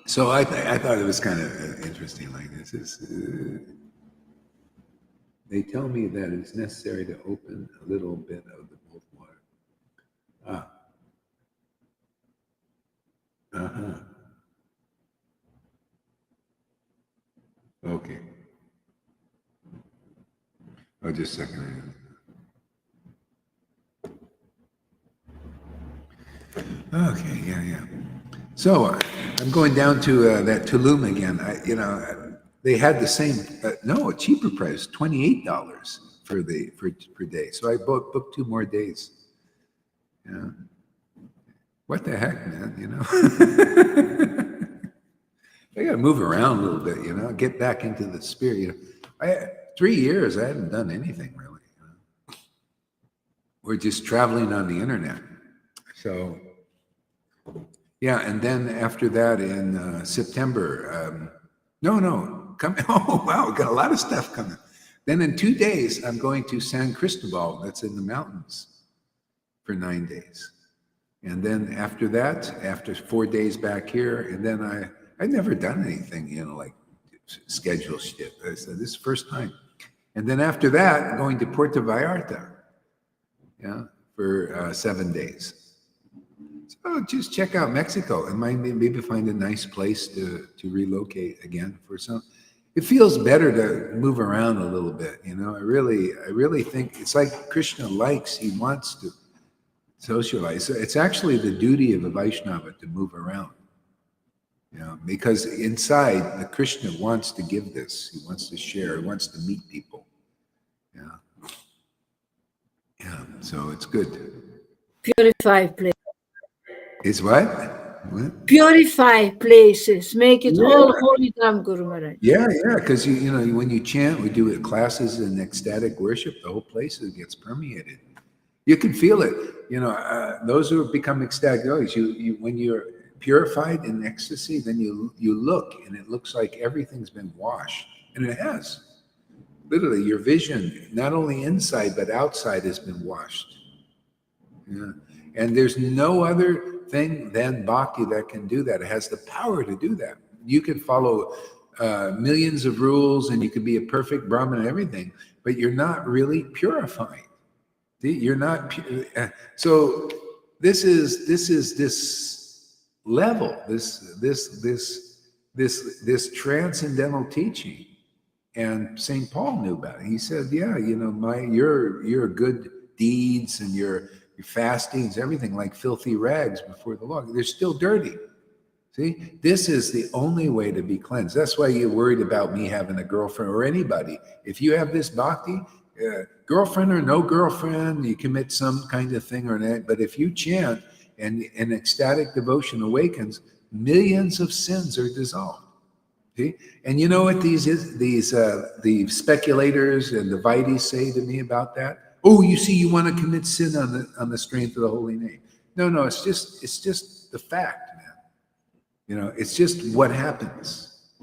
So I thought it was kind of interesting. Like this is. They tell me that it's necessary to open a little bit of the both water. Ah. Uh-huh. Okay. Oh, just a second. Okay, yeah. So I'm going down to that Tulum again. They had the same, a cheaper price, $28 per day. So I booked 2 more days. Yeah. What the heck, man? I got to move around a little bit, get back into the spirit. 3 years, I hadn't done anything really. We're just traveling on the internet. So, yeah, and then after that in September, coming. Oh, wow, got a lot of stuff coming. Then in 2 days, I'm going to San Cristobal, that's in the mountains, for 9 days. And then after that, after 4 days back here, and then I'd never done anything, like schedule shit. I said, this is the first time. And then after that, I'm going to Puerto Vallarta, for 7 days. So just check out Mexico and maybe find a nice place to relocate again for some. It feels better to move around a little bit, I really think it's like Krishna likes, he wants to socialize. So it's actually the duty of a Vaishnava to move around, because inside the Krishna wants to give this, he wants to share, he wants to meet people. Yeah, so it's good. Purify places. It's what? Purify places. Make it all holy Dham, Guru Maharaj. Yeah, because when you chant, we do classes in ecstatic worship, the whole place gets permeated. You can feel it. Those who have become ecstatic devotees, when you're purified in ecstasy, then you look, and it looks like everything's been washed, and it has. Literally, your vision, not only inside but outside, has been washed. Yeah. And there's no other thing than bhakti that can do that. It has the power to do that. You can follow millions of rules, and you can be a perfect Brahmin and everything, but you're not really purifying. See, you're not. So this is this level, this transcendental teaching. And St. Paul knew about it. He said, yeah, your good deeds and your fastings, everything like filthy rags before the Lord. They're still dirty. See, this is the only way to be cleansed. That's why you're worried about me having a girlfriend or anybody. If you have this bhakti, girlfriend or no girlfriend, you commit some kind of thing or that. But if you chant and an ecstatic devotion awakens, millions of sins are dissolved. See? And you know what the speculators and the devotees say to me about that? Oh, you see, you want to commit sin on the strength of the holy name. No, it's just the fact, man. It's just what happens.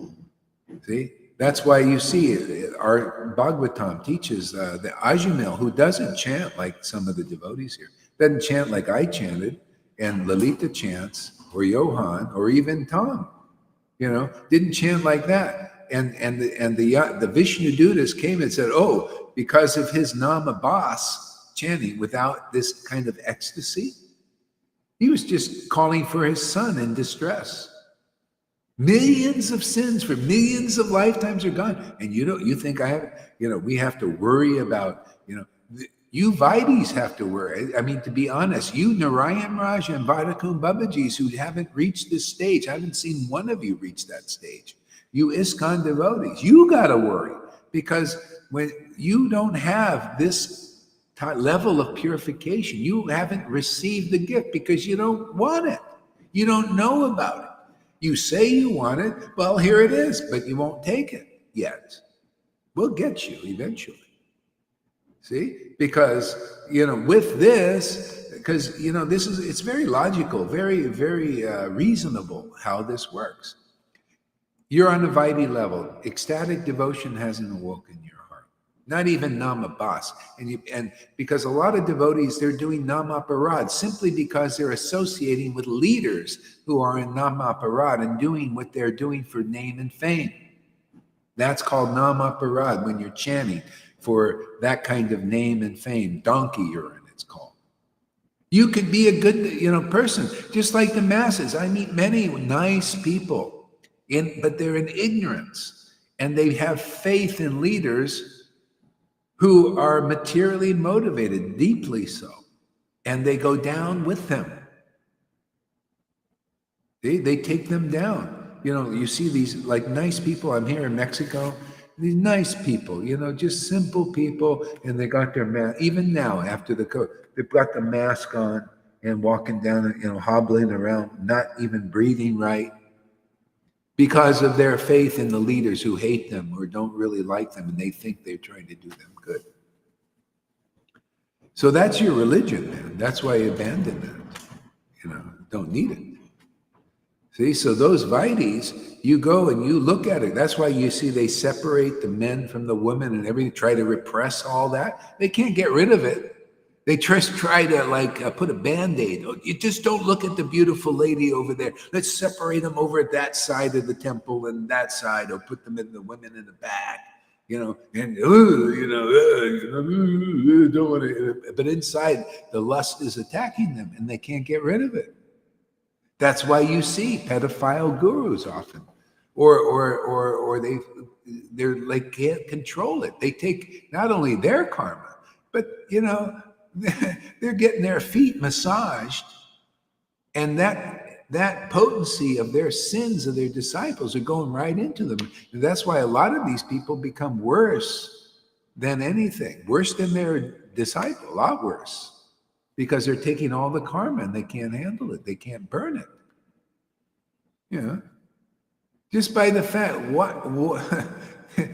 See, that's why you see our Bhagavatam teaches the Ajamil, who doesn't chant like some of the devotees here, doesn't chant like I chanted, and Lalita chants, or Johan, or even Tom. Didn't chant like that. And the Vishnu Dutas came and said, oh, because of his Nama Bas chanting without this kind of ecstasy, he was just calling for his son in distress. Millions of sins for millions of lifetimes are gone. And you think we have to worry about, you Vaidis have to worry. I mean, to be honest, you Narayan Raj and Vadakun Babajis who haven't reached this stage, I haven't seen one of you reach that stage. You ISKCON devotees, you got to worry, because when you don't have this level of purification. You haven't received the gift because you don't want it. You don't know about it. You say you want it. Well, here it is, but you won't take it yet. We'll get you eventually. See? Because, with this, because, it's very logical, very, very reasonable how this works. You're on a Vaidhi level. Ecstatic devotion hasn't awoken your heart. Not even Namabhas. And because a lot of devotees, they're doing Namaparad simply because they're associating with leaders who are in Namaparad and doing what they're doing for name and fame. That's called Namaparad when you're chanting for that kind of name and fame. Donkey urine, it's called. You could be a good, person, just like the masses. I meet many nice people, but they're in ignorance, and they have faith in leaders who are materially motivated, deeply so, and they go down with them. They take them down. You see these like nice people. I'm here in Mexico. These nice people, just simple people, and they got their mask. Even now, after the COVID, they've got the mask on and walking down, hobbling around, not even breathing right, because of their faith in the leaders who hate them or don't really like them, and they think they're trying to do them good. So that's your religion, man. That's why you abandon that. Don't need it. See, so those Vaidhis, you go and you look at it. That's why you see they separate the men from the women and everything, try to repress all that. They can't get rid of it. They just try to put a Band-Aid. You just don't look at the beautiful lady over there. Let's separate them over at that side of the temple and that side, or put them in the women in the back, and don't want to. But inside, the lust is attacking them, and they can't get rid of it. That's why you see pedophile gurus often, or they're like can't control it. They take not only their karma, but they're getting their feet massaged, and that potency of their sins of their disciples are going right into them. And that's why a lot of these people become worse than anything, worse than their disciple, a lot worse. Because they're taking all the karma and they can't handle it. They can't burn it. Just by the fact, what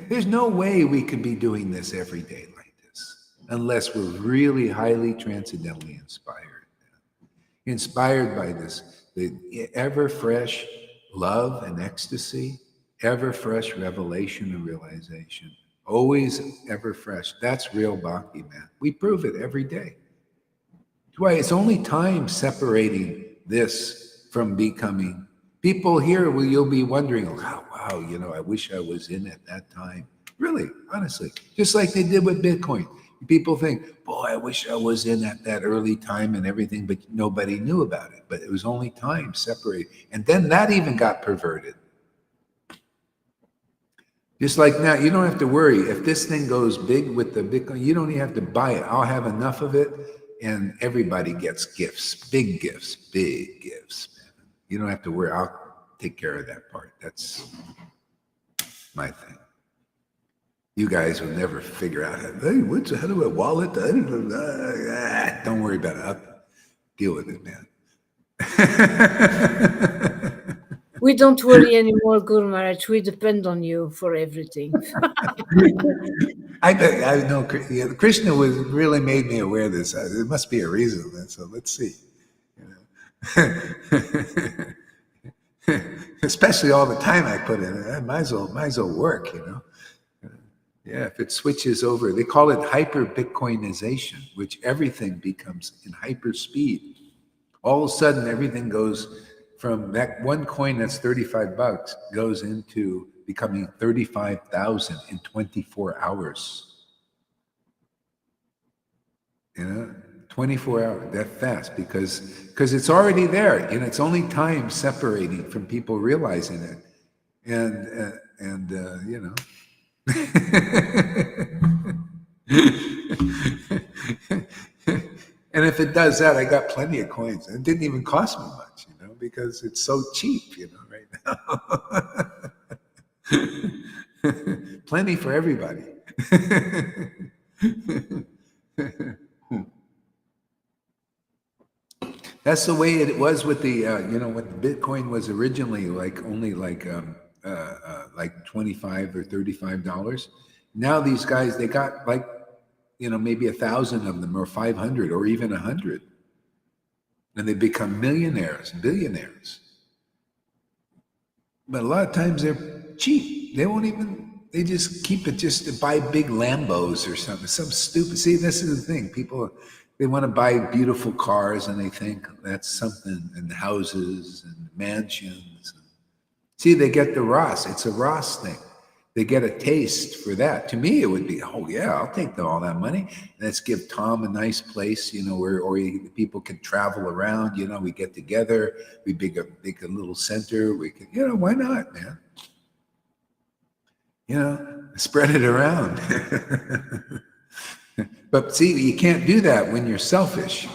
there's no way we could be doing this every day like this, unless we're really highly transcendentally inspired by this, the ever fresh love and ecstasy, ever fresh revelation and realization, always ever fresh. That's real bhakti, man. We prove it every day. Why it's only time separating this from becoming. People here, you'll be wondering, wow, I wish I was in at that time. Really, honestly, just like they did with Bitcoin. People think, boy, I wish I was in at that early time and everything, but nobody knew about it. But it was only time separated. And then that even got perverted. Just like now, you don't have to worry. If this thing goes big with the Bitcoin, you don't even have to buy it. I'll have enough of it. And everybody gets gifts, big gifts, big gifts. Man. You don't have to worry. I'll take care of that part. That's my thing. You guys will never figure out, hey, what's how do I wallet? Don't worry about it. I'll deal with it, man. We don't worry anymore, Guru Maharaj. We depend on you for everything. I know Krishna really made me aware of this. There must be a reason. So let's see. Especially all the time I put in it. I might as well work, Yeah, if it switches over, they call it hyper Bitcoinization, which everything becomes in hyper speed. All of a sudden, everything goes from that one coin that's $35 goes into becoming 35,000 in 24 hours. 24 hours, that fast, because it's already there, and it's only time separating from people realizing it. And and if it does that, I got plenty of coins. It didn't even cost me much, because it's so cheap, right now. Plenty for everybody. That's the way it was with the, when Bitcoin was originally only like 25 or $35. Now these guys, they got maybe 1,000 of them or 500 or even 100. And they become millionaires, billionaires. But a lot of times they're cheap. They just keep it just to buy big Lambos or something, some stupid. See, this is the thing. People, they want to buy beautiful cars and they think that's something, and houses and mansions. See, they get the Ross. It's a Ross thing. They get a taste for that. To me, it would be, oh yeah, I'll take all that money. Let's give Tom a nice place, where people can travel around. We get together, we make a little center. We can, why not, man? Spread it around. But see, you can't do that when you're selfish.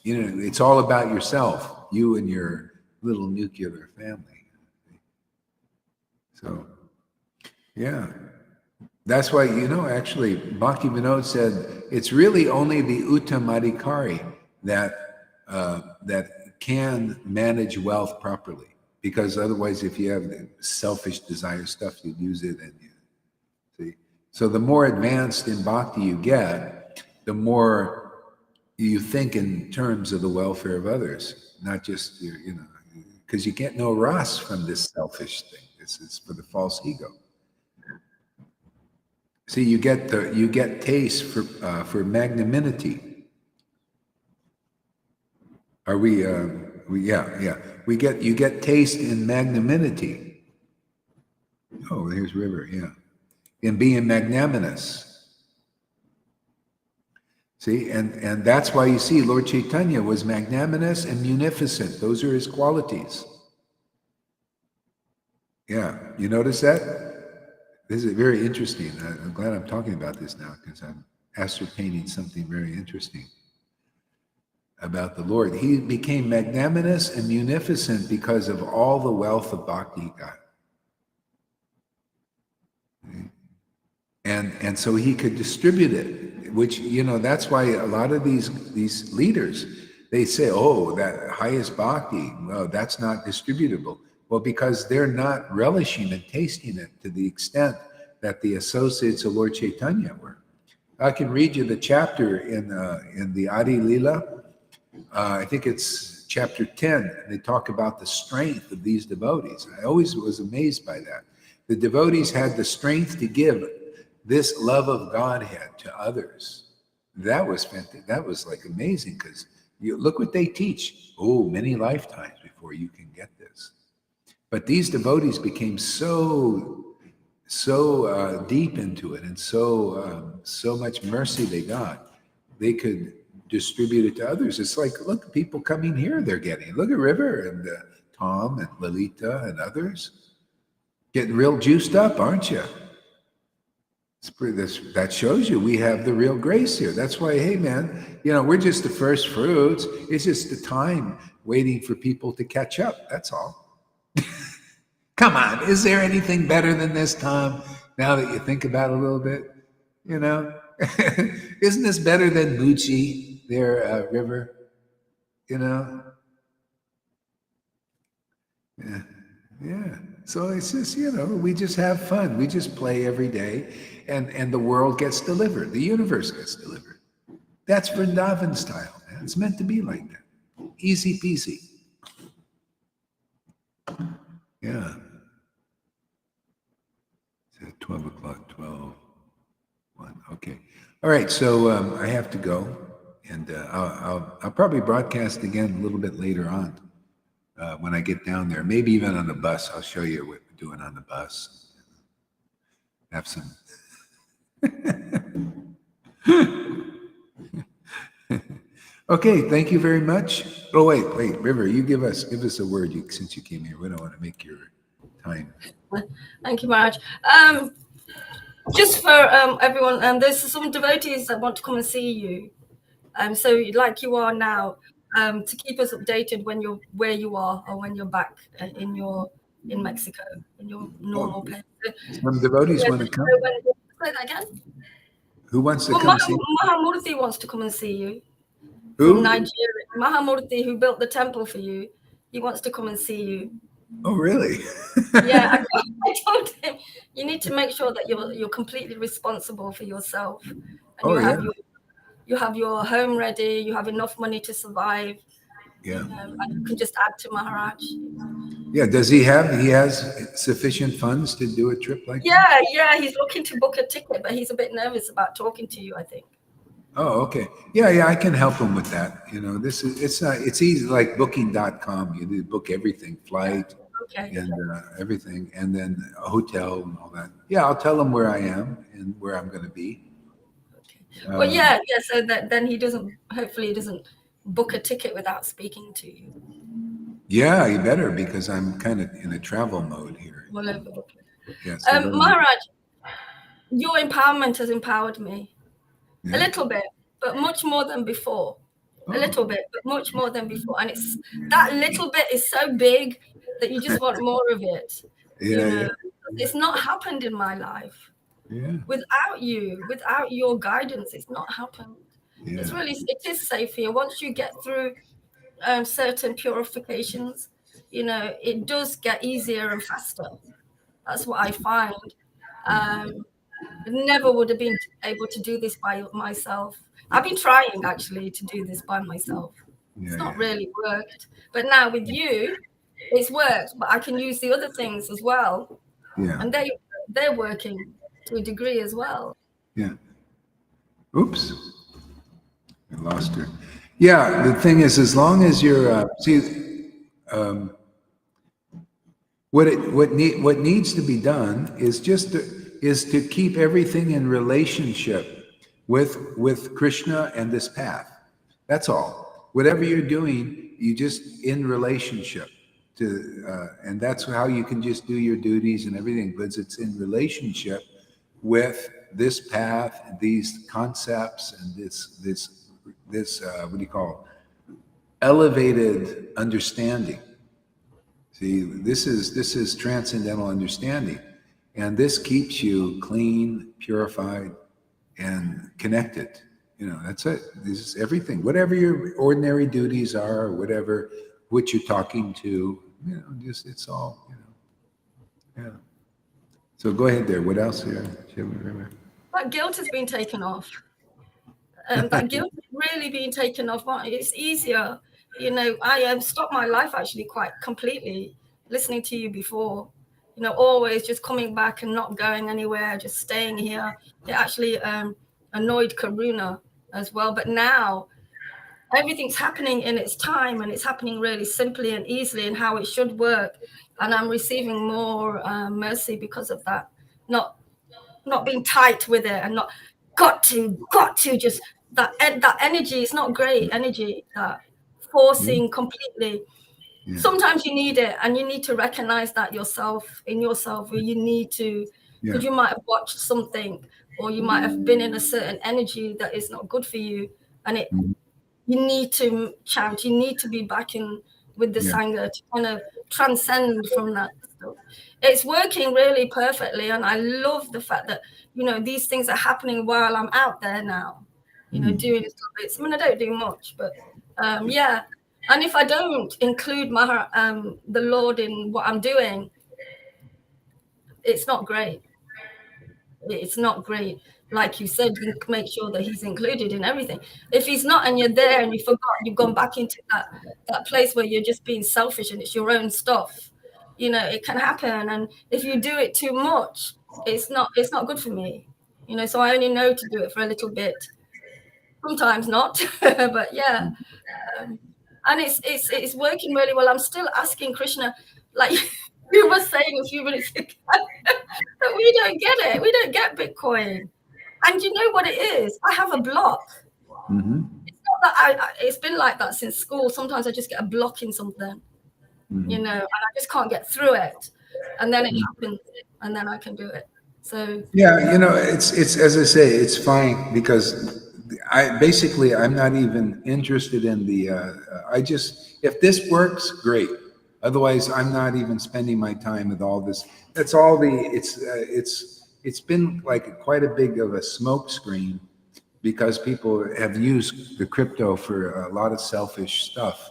It's all about yourself, you and your little nuclear family. So, yeah. That's why, actually, Bhakti Vinod said, it's really only the Uttamadhikari that can manage wealth properly. Because otherwise, if you have selfish desire stuff, you'd use it. And see. So the more advanced in bhakti you get, the more you think in terms of the welfare of others, not just because you get no ras from this selfish thing. This is for the false ego. See, you get taste for magnanimity. Are we? Yeah. You get taste in magnanimity. Oh, here's River. Yeah, in being magnanimous. See, and that's why you see Lord Caitanya was magnanimous and munificent. Those are his qualities. Yeah, you notice that? This is very interesting. I'm glad I'm talking about this now because I'm ascertaining something very interesting about the Lord. He became magnanimous and munificent because of all the wealth of bhakti he got. And so he could distribute it, which, that's why a lot of these leaders, they say, oh, that highest bhakti, well, that's not distributable. Well, because they're not relishing and tasting it to the extent that the associates of Lord Caitanya were. I can read you the chapter in the Adi Lila. I think it's chapter 10. They talk about the strength of these devotees. I always was amazed by that. The devotees had the strength to give this love of Godhead to others. That was fantastic. That was like amazing because you look what they teach. Oh, many lifetimes before you can get this. But these devotees became so deep into it, and so much mercy they got, they could distribute it to others. It's like, look, people coming here, they're getting. Look at River and Tom and Lalita and others getting real juiced up, aren't you? That shows you we have the real grace here. That's why, hey man, we're just the first fruits. It's just the time waiting for people to catch up. That's all. Come on, is there anything better than this, Tom? Now that you think about it a little bit, isn't this better than Bucci there, River? Yeah. So it's just, we just have fun. We just play every day, and the world gets delivered. The universe gets delivered. That's Vrindavan style, man. It's meant to be like that. Easy peasy. Yeah. It's at 12 o'clock, 12, 1. Okay. All right. So I have to go, and I'll probably broadcast again a little bit later on when I get down there. Maybe even on the bus. I'll show you what we're doing on the bus. Have some. Okay. Thank you very much. Oh wait, River, you give us a word. Since you came here, we don't want to make your time. Thank you, Maharaj. Just for everyone, there's some devotees that want to come and see you. So like you are now, to keep us updated when you're where you are or when you're back in Mexico in your normal place. Some devotees want to come. Say that again. Who wants to come see? Mahamurthy wants to come and see you. from Who? Nigeria. Mahamurti, who built the temple for you, he wants to come and see you. Oh, really? Yeah, I told him you need to make sure that you're completely responsible for yourself, and Oh, you have your home ready, you have enough money to survive, yeah. and you can just add to Maharaj. Yeah. Does he has sufficient funds to do a trip like that? Yeah, he's looking to book a ticket, but he's a bit nervous about talking to you, I think. Oh, okay. Yeah, I can help him with that. It's easy, like booking.com. You do book everything, flight Okay. and everything, and then a hotel and all that. Yeah, I'll tell him where I am and where I'm going to be. Well, yeah. So that then hopefully he doesn't book a ticket without speaking to you. Yeah, you better, because I'm kind of in a travel mode here. All over the place. Yeah, so Maharaj, your empowerment has empowered me. yeah. A little bit, but much more than before. Oh. A little bit, but much more than before. And it's that little bit is so big that you just want more of it. Yeah. It's not happened in my life. Yeah. Without you, without your guidance, it's not happened. Yeah. It is safe here. Once you get through certain purifications, it does get easier and faster. That's what I find. I never would have been able to do this by myself. I've been trying actually to do this by myself. It's not really worked. But now with you, it's worked. But I can use the other things as well. Yeah. And they're working to a degree as well. Yeah. Oops. I lost her. Yeah, the thing is, as long as you're what needs to be done is to keep everything in relationship with Krishna and this path. That's all. Whatever you're doing, you just in relationship to, and that's how you can just do your duties and everything, because it's in relationship with this path and these concepts and this what do you call it? Elevated understanding. See, this is transcendental understanding, and this keeps you clean, purified, and connected. That's it. This is everything. Whatever your ordinary duties are, whatever what you're talking to, just it's all. Yeah. So go ahead there. What else here? That guilt has been taken off. That guilt is really being taken off. It's easier. I stopped my life actually quite completely listening to you before. Always just coming back and not going anywhere, just staying here. It actually annoyed Karuna as well. But now everything's happening in its time, and it's happening really simply and easily and how it should work. And I'm receiving more mercy because of that. Not being tight with it and not got to just that energy is not great energy, that forcing completely. Sometimes you need it, and you need to recognize that in yourself where you need to, because you might have watched something, or you might have been in a certain energy that is not good for you, and you need to chant, you need to be back in with the Sangha to kind of transcend from that stuff. It's working really perfectly, and I love the fact that these things are happening while I'm out there now, doing little bits. I mean, I don't do much, but yeah. And if I don't include the Lord in what I'm doing, it's not great. It's not great. Like you said, you make sure that he's included in everything. If he's not, and you're there and you forgot, you've gone back into that place where you're just being selfish and it's your own stuff, it can happen. And if you do it too much, it's not good for me. So I only know to do it for a little bit. Sometimes not, but yeah. And it's working really well. I'm still asking Krishna, like you were saying a few minutes ago, that we don't get it. We don't get Bitcoin. And you know what it is? I have a block. It's not that it's been like that since school. Sometimes I just get a block in something, and I just can't get through it. And then it happens, and then I can do it. So yeah, it's as I say, it's fine, because I'm not even interested in the. If this works, great. Otherwise, I'm not even spending my time with all this. That's all it's been like quite a big of a smoke screen because people have used the crypto for a lot of selfish stuff.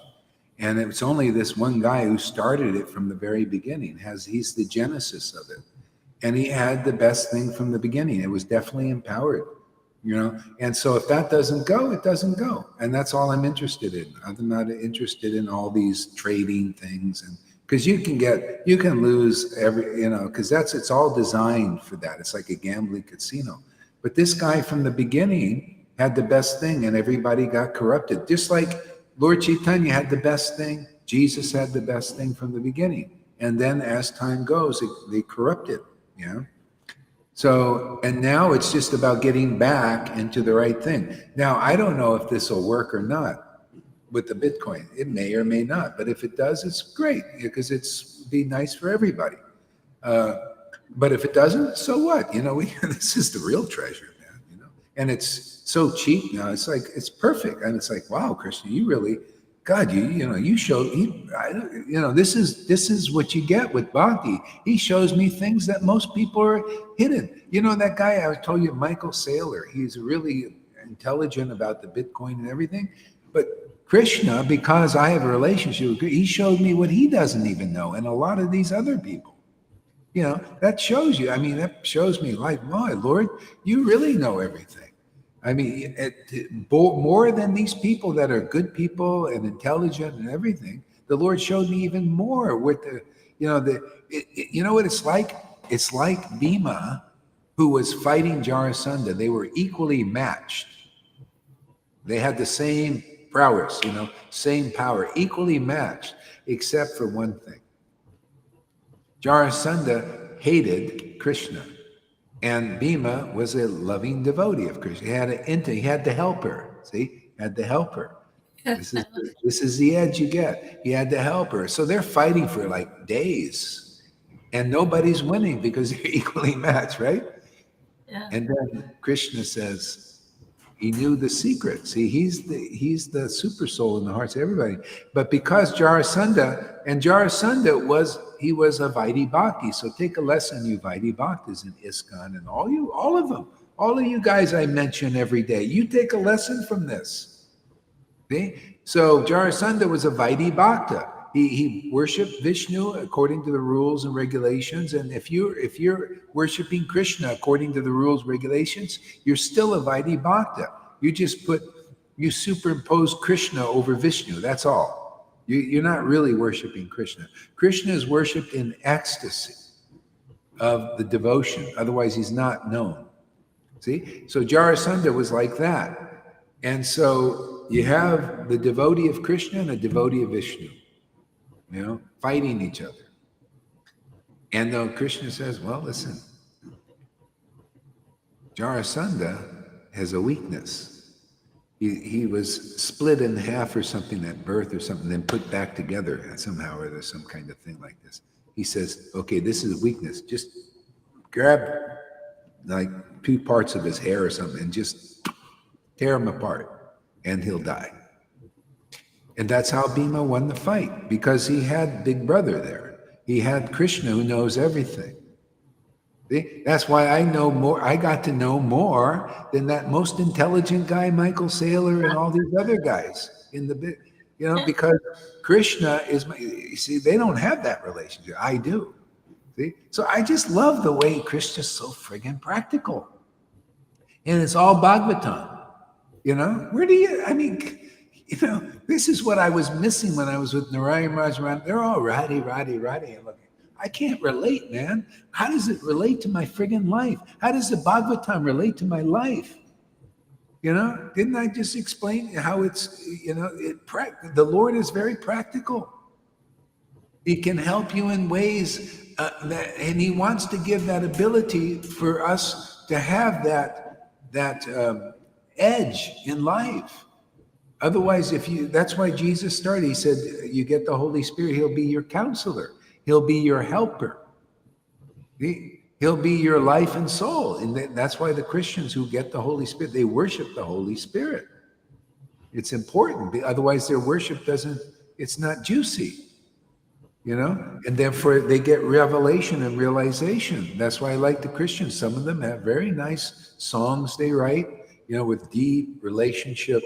And it's only this one guy who started it from the very beginning. He's the genesis of it. And he had the best thing from the beginning. It was definitely empowered, you know? And so if that doesn't go, it doesn't go. And that's all I'm interested in. I'm not interested in all these trading things. And because you can lose every, you know, because it's all designed for that. It's like a gambling casino. But this guy from the beginning had the best thing and everybody got corrupted. Just like Lord Caitanya had the best thing, Jesus had the best thing from the beginning. And then as time goes, they corrupt it, you know? So, and now it's just about getting back into the right thing. Now, I don't know if this will work or not with the Bitcoin. It may or may not, but if it does, it's great because it's be nice for everybody. But if it doesn't, so what? You know, this is the real treasure, man, you know? And it's so cheap now. It's like, it's perfect. And it's like, wow, Krishna, you really, God, you showed, this is what you get with bhakti. He shows me things that most people are hidden. You know, that guy I told you, Michael Saylor, he's really intelligent about the Bitcoin and everything. But Krishna, because I have a relationship with Krishna, he showed me what he doesn't even know. And a lot of these other people, you know, that shows you, I mean, that shows me like, my Lord, you really know everything. I mean, more than these people that are good people and intelligent and everything, the Lord showed me even more with the, you know what it's like? It's like Bhima, who was fighting Jarasandha. They were equally matched. They had the same prowess, you know, same power, equally matched, except for one thing. Jarasandha hated Krishna. And Bhima was a loving devotee of Krishna. He had to help her. See, had to help her. This is the edge you get. He had to help her. So they're fighting for like days, and nobody's winning because they're equally matched, right? Yeah. And then Krishna says he knew the secret. See, he's the super soul in the hearts of everybody. But because Jarasandha was a Vaidhi Bhakti. So take a lesson, you Vaidhi Bhaktis in ISKCON and all of them, all of you guys I mention every day. You take a lesson from this. See? So Jarasandha was a Vaidhi Bhakta. He worshipped Vishnu according to the rules and regulations. And if you're worshiping Krishna according to the rules and regulations, you're still a Vaidhi Bhakta. You superimpose Krishna over Vishnu. That's all. You're not really worshiping Krishna. Krishna is worshipped in ecstasy of the devotion. Otherwise, he's not known. See? So Jarasandha was like that. And so you have the devotee of Krishna and a devotee of Vishnu, you know, fighting each other. And though Krishna says, well, listen, Jarasandha has a weakness. He was split in half or something at birth or something, then put back together somehow, or there's some kind of thing like this. He says, okay, this is a weakness. Just grab like 2 parts of his hair or something and just tear him apart and he'll die. And that's how Bhima won the fight, because he had Big Brother there. He had Krishna who knows everything. See? That's why I know more. I got to know more than that most intelligent guy, Michael Saylor, and all these other guys in the bit, you know, because Krishna is my, you see, they don't have that relationship. I do. See? So I just love the way Krishna's so friggin' practical. And it's all Bhagavatam. You know, this is what I was missing when I was with Narayan Rajman. They're all Radhi. I'm like, I can't relate, man. How does it relate to my friggin' life? How does the Bhagavatam relate to my life? You know, didn't I just explain how it's, you know, the Lord is very practical. He can help you in ways and he wants to give that ability for us to have that edge in life. Otherwise, that's why Jesus started. He said, you get the Holy Spirit, he'll be your counselor. He'll be your helper. He'll be your life and soul. And that's why the Christians who get the Holy Spirit, they worship the Holy Spirit. It's important. Otherwise, their worship it's not juicy, you know? And therefore, they get revelation and realization. That's why I like the Christians. Some of them have very nice songs they write, with deep relationship.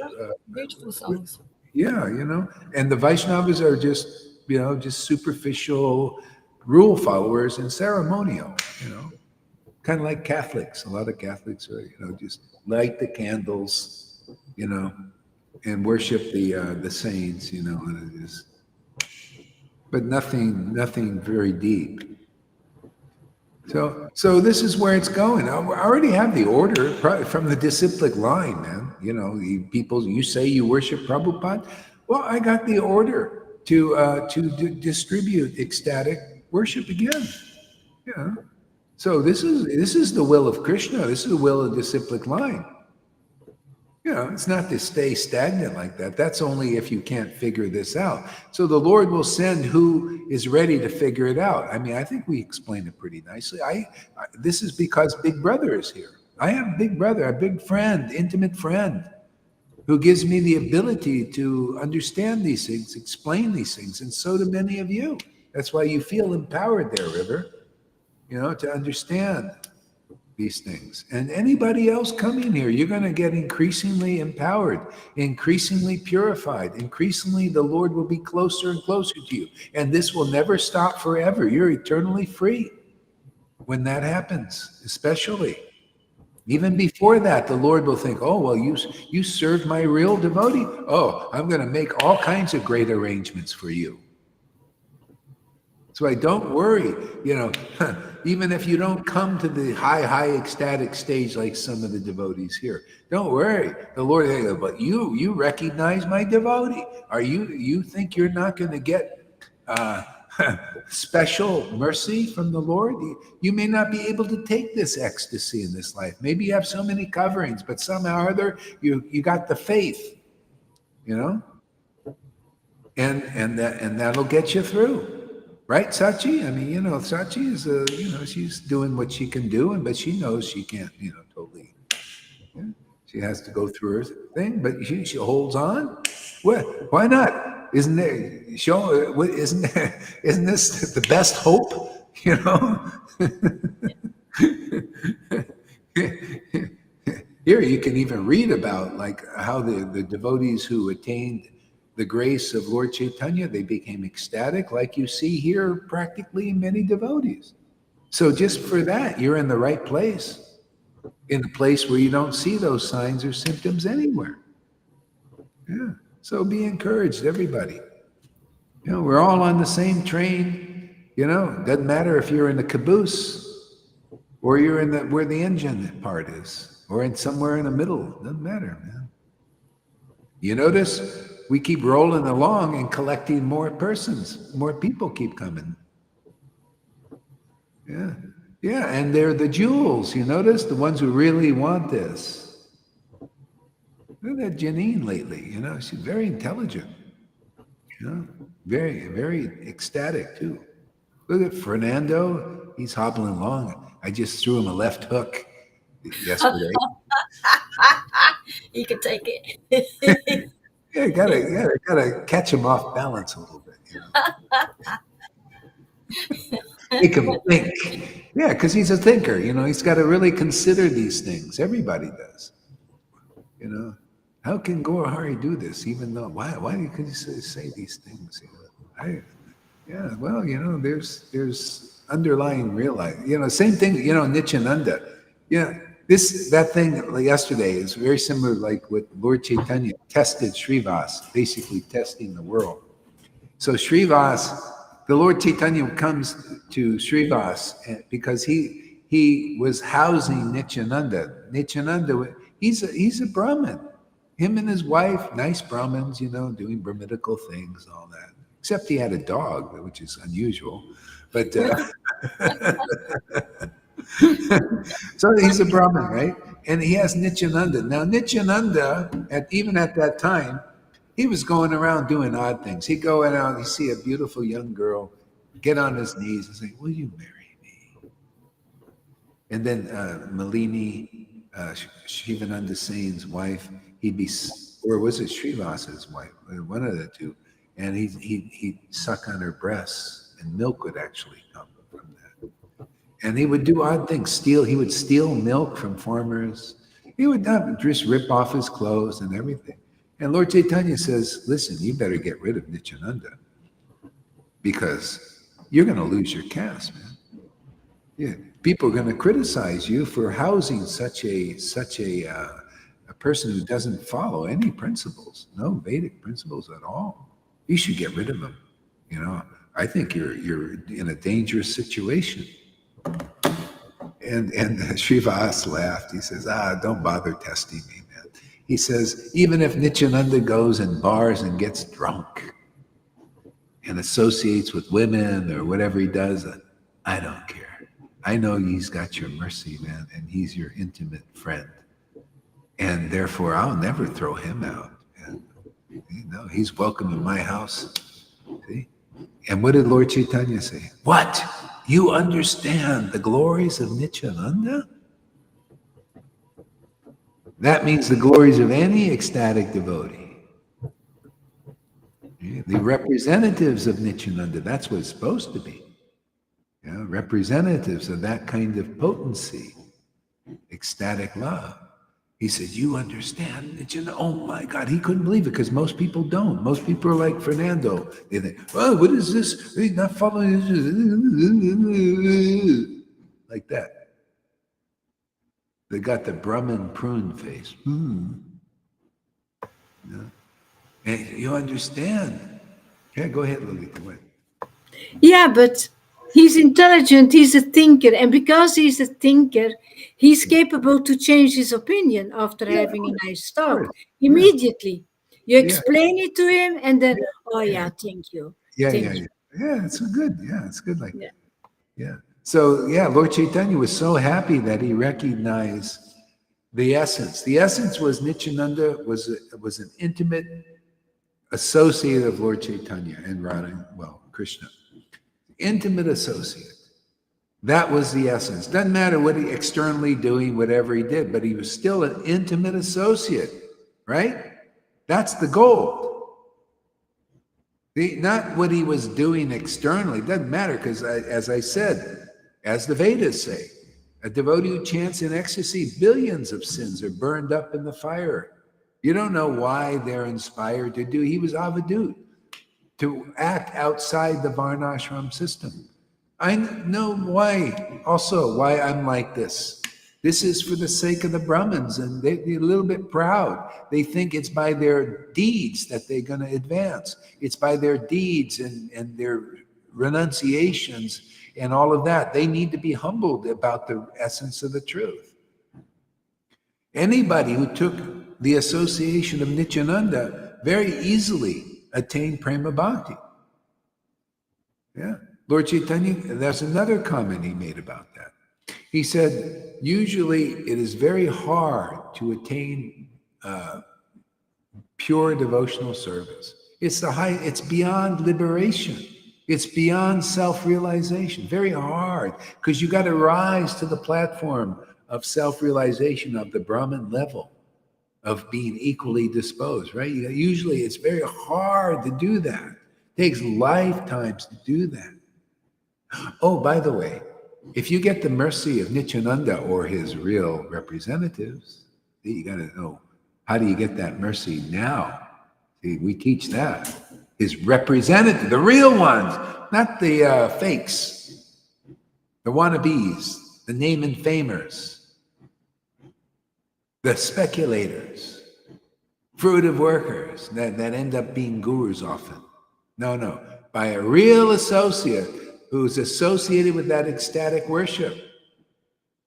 Beautiful songs. Yeah, and the Vaishnavas are just superficial rule followers and ceremonial, kind of like Catholics. A lot of Catholics are, just light the candles, and worship the saints, and it is, but nothing very deep. So this is where it's going. I already have the order from the disciplic line, man. People, you say you worship Prabhupada. Well, I got the order to distribute ecstatic worship again. So this is the will of Krishna. This is the will of the disciplic line. It's not to stay stagnant like that. That's only if you can't figure this out. So the Lord will send who is ready to figure it out. I mean, I think we explained it pretty nicely. This is because Big Brother is here. I have a big brother, a big friend, intimate friend, who gives me the ability to understand these things, explain these things, and so do many of you. That's why you feel empowered there, River, to understand these things. And anybody else coming here, you're going to get increasingly empowered, increasingly purified. Increasingly, the Lord will be closer and closer to you. And this will never stop forever. You're eternally free when that happens, especially. Even before that, the Lord will think, oh, well, you served my real devotee. Oh, I'm going to make all kinds of great arrangements for you. So I don't worry, even if you don't come to the high ecstatic stage like some of the devotees here, don't worry. The Lord, but you recognize my devotee. You think you're not going to get special mercy from the Lord? You may not be able to take this ecstasy in this life. Maybe you have so many coverings, but somehow or other you got the faith, and that'll get you through. Right, Sachi? I mean, Sachi is, she's doing what she can do, but she knows she can't, totally. She has to go through her thing, but she holds on. What? Why not? Isn't this the best hope? Here you can even read about like how the devotees who attained the grace of Lord Caitanya, they became ecstatic, like you see here practically in many devotees. So just for that, you're in the right place, in a place where you don't see those signs or symptoms anywhere. Yeah. So be encouraged, everybody. We're all on the same train. Doesn't matter if you're in the caboose or you're in where the engine part is, or somewhere in the middle. Doesn't matter, man. You notice we keep rolling along and collecting more persons. More people keep coming. Yeah. Yeah, and they're the jewels, you notice? The ones who really want this. Look at that Janine lately, she's very intelligent. Very, very ecstatic too. Look at Fernando, he's hobbling along. I just threw him a left hook yesterday. He can take it. Yeah, gotta catch him off balance a little bit. Make him think. Yeah, because he's a thinker. He's got to really consider these things. Everybody does. How can Gaura Hari do this? Even though why could he say these things? There's underlying realize. Same thing. Nityananda. That thing yesterday is very similar, like what Lord Caitanya tested Srivas, basically testing the world. So Srivas, the Lord Caitanya comes to Srivas because he was housing Nityananda. Nityananda, he's a Brahmin. Him and his wife, nice Brahmins, doing Brahminical things and all that. Except he had a dog, which is unusual. But so he's a Brahmin, right? And he has Nityananda. Now Nityananda, even at that time, he was going around doing odd things. He'd go out, he'd see a beautiful young girl, get on his knees and say, "Will you marry me?" And then Malini, Shivananda Sain's wife, he'd be, or was it Srivasa's wife? One of the two. And he'd suck on her breasts, and milk would actually come from that. And he would do odd things. He would steal milk from farmers. He would not just rip off his clothes and everything. And Lord Caitanya says, listen, you better get rid of Nityananda because you're going to lose your caste, man. Yeah, people are going to criticize you for housing such a person who doesn't follow any principles, no Vedic principles at all. You should get rid of him. You know, I think you're in a dangerous situation. And Srivas laughed. He says, don't bother testing me, man. He says, even if Nityananda goes in bars and gets drunk and associates with women or whatever he does, I don't care. I know he's got your mercy, man, and he's your intimate friend. And therefore, I'll never throw him out. And, you know, he's welcome in my house. See? And what did Lord Caitanya say? What? You understand the glories of Nityananda? That means the glories of any ecstatic devotee. The representatives of Nityananda, that's what it's supposed to be. Yeah, representatives of that kind of potency, ecstatic love. He said, you understand Nityananda? Oh my God, he couldn't believe it because most people don't. Most people are like Fernando. They think, well, what is this? He's not following this. Like that. They got the Brahmin prune face. Yeah. And you understand. Yeah, go ahead, Lily. Go ahead. Yeah, but he's intelligent, he's a thinker, and because he's a thinker, he's capable to change his opinion after having a nice talk immediately. You explain it to him, and then, thank you. Yeah, it's good. Yeah, it's good like that. Yeah. So, Lord Caitanya was so happy that he recognized the essence. The essence was Nityananda was an intimate associate of Lord Caitanya and Radha, Krishna. Intimate associate. That was the essence. Doesn't matter what he externally doing, whatever he did, but he was still an intimate associate, right? That's the goal. Not what he was doing externally. Doesn't matter because, as I said, as the Vedas say, a devotee who chants in ecstasy, billions of sins are burned up in the fire. You don't know why they're inspired to do. He was avadut, to act outside the varnashram system. I know why I'm like this. This is for the sake of the Brahmins, and they're a little bit proud. They think it's by their deeds that they're going to advance. It's by their deeds and their renunciations and all of that. They need to be humbled about the essence of the truth. Anybody who took the association of Nityananda very easily attained prema bhakti. Yeah. Lord Caitanya, there's another comment he made about that. He said, usually it is very hard to attain pure devotional service. It's beyond liberation. It's beyond self-realization. Very hard, because you got to rise to the platform of self-realization of the Brahman level, of being equally disposed, right? Usually it's very hard to do that. It takes lifetimes to do that. Oh, by the way, if you get the mercy of Nityananda or his real representatives, you got to know, how do you get that mercy now? See, we teach that. His representative, the real ones, not the fakes, the wannabes, the name and famers, the speculators, fruitive workers that end up being gurus often. No, by a real associate who's associated with that ecstatic worship,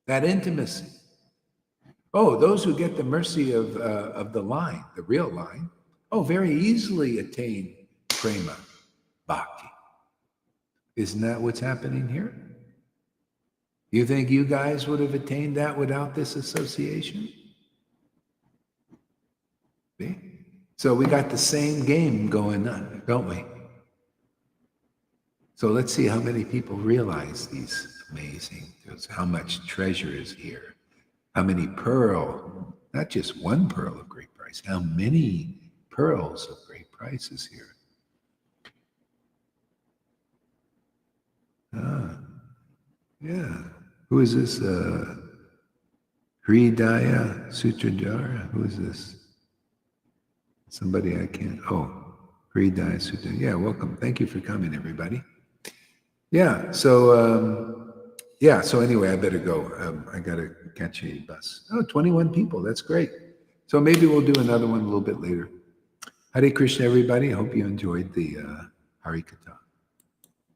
that intimacy. Oh, those who get the mercy of the line, the real line, very easily attain prema bhakti. Isn't that what's happening here? You think you guys would have attained that without this association? See? So we got the same game going on, don't we? So let's see how many people realize these amazing things, how much treasure is here, how many pearl, not just one pearl of great price, how many pearls of great price is here. Yeah. Who is this? Hridaya Sutradhara. Who is this? Somebody I can't. Oh, Hridaya Sutradhara. Yeah, welcome. Thank you for coming, everybody. Yeah. So anyway, I better go. I gotta catch a bus. Oh, 21 people. That's great. So maybe we'll do another one a little bit later. Hare Krishna, everybody. I hope you enjoyed the Harikatha.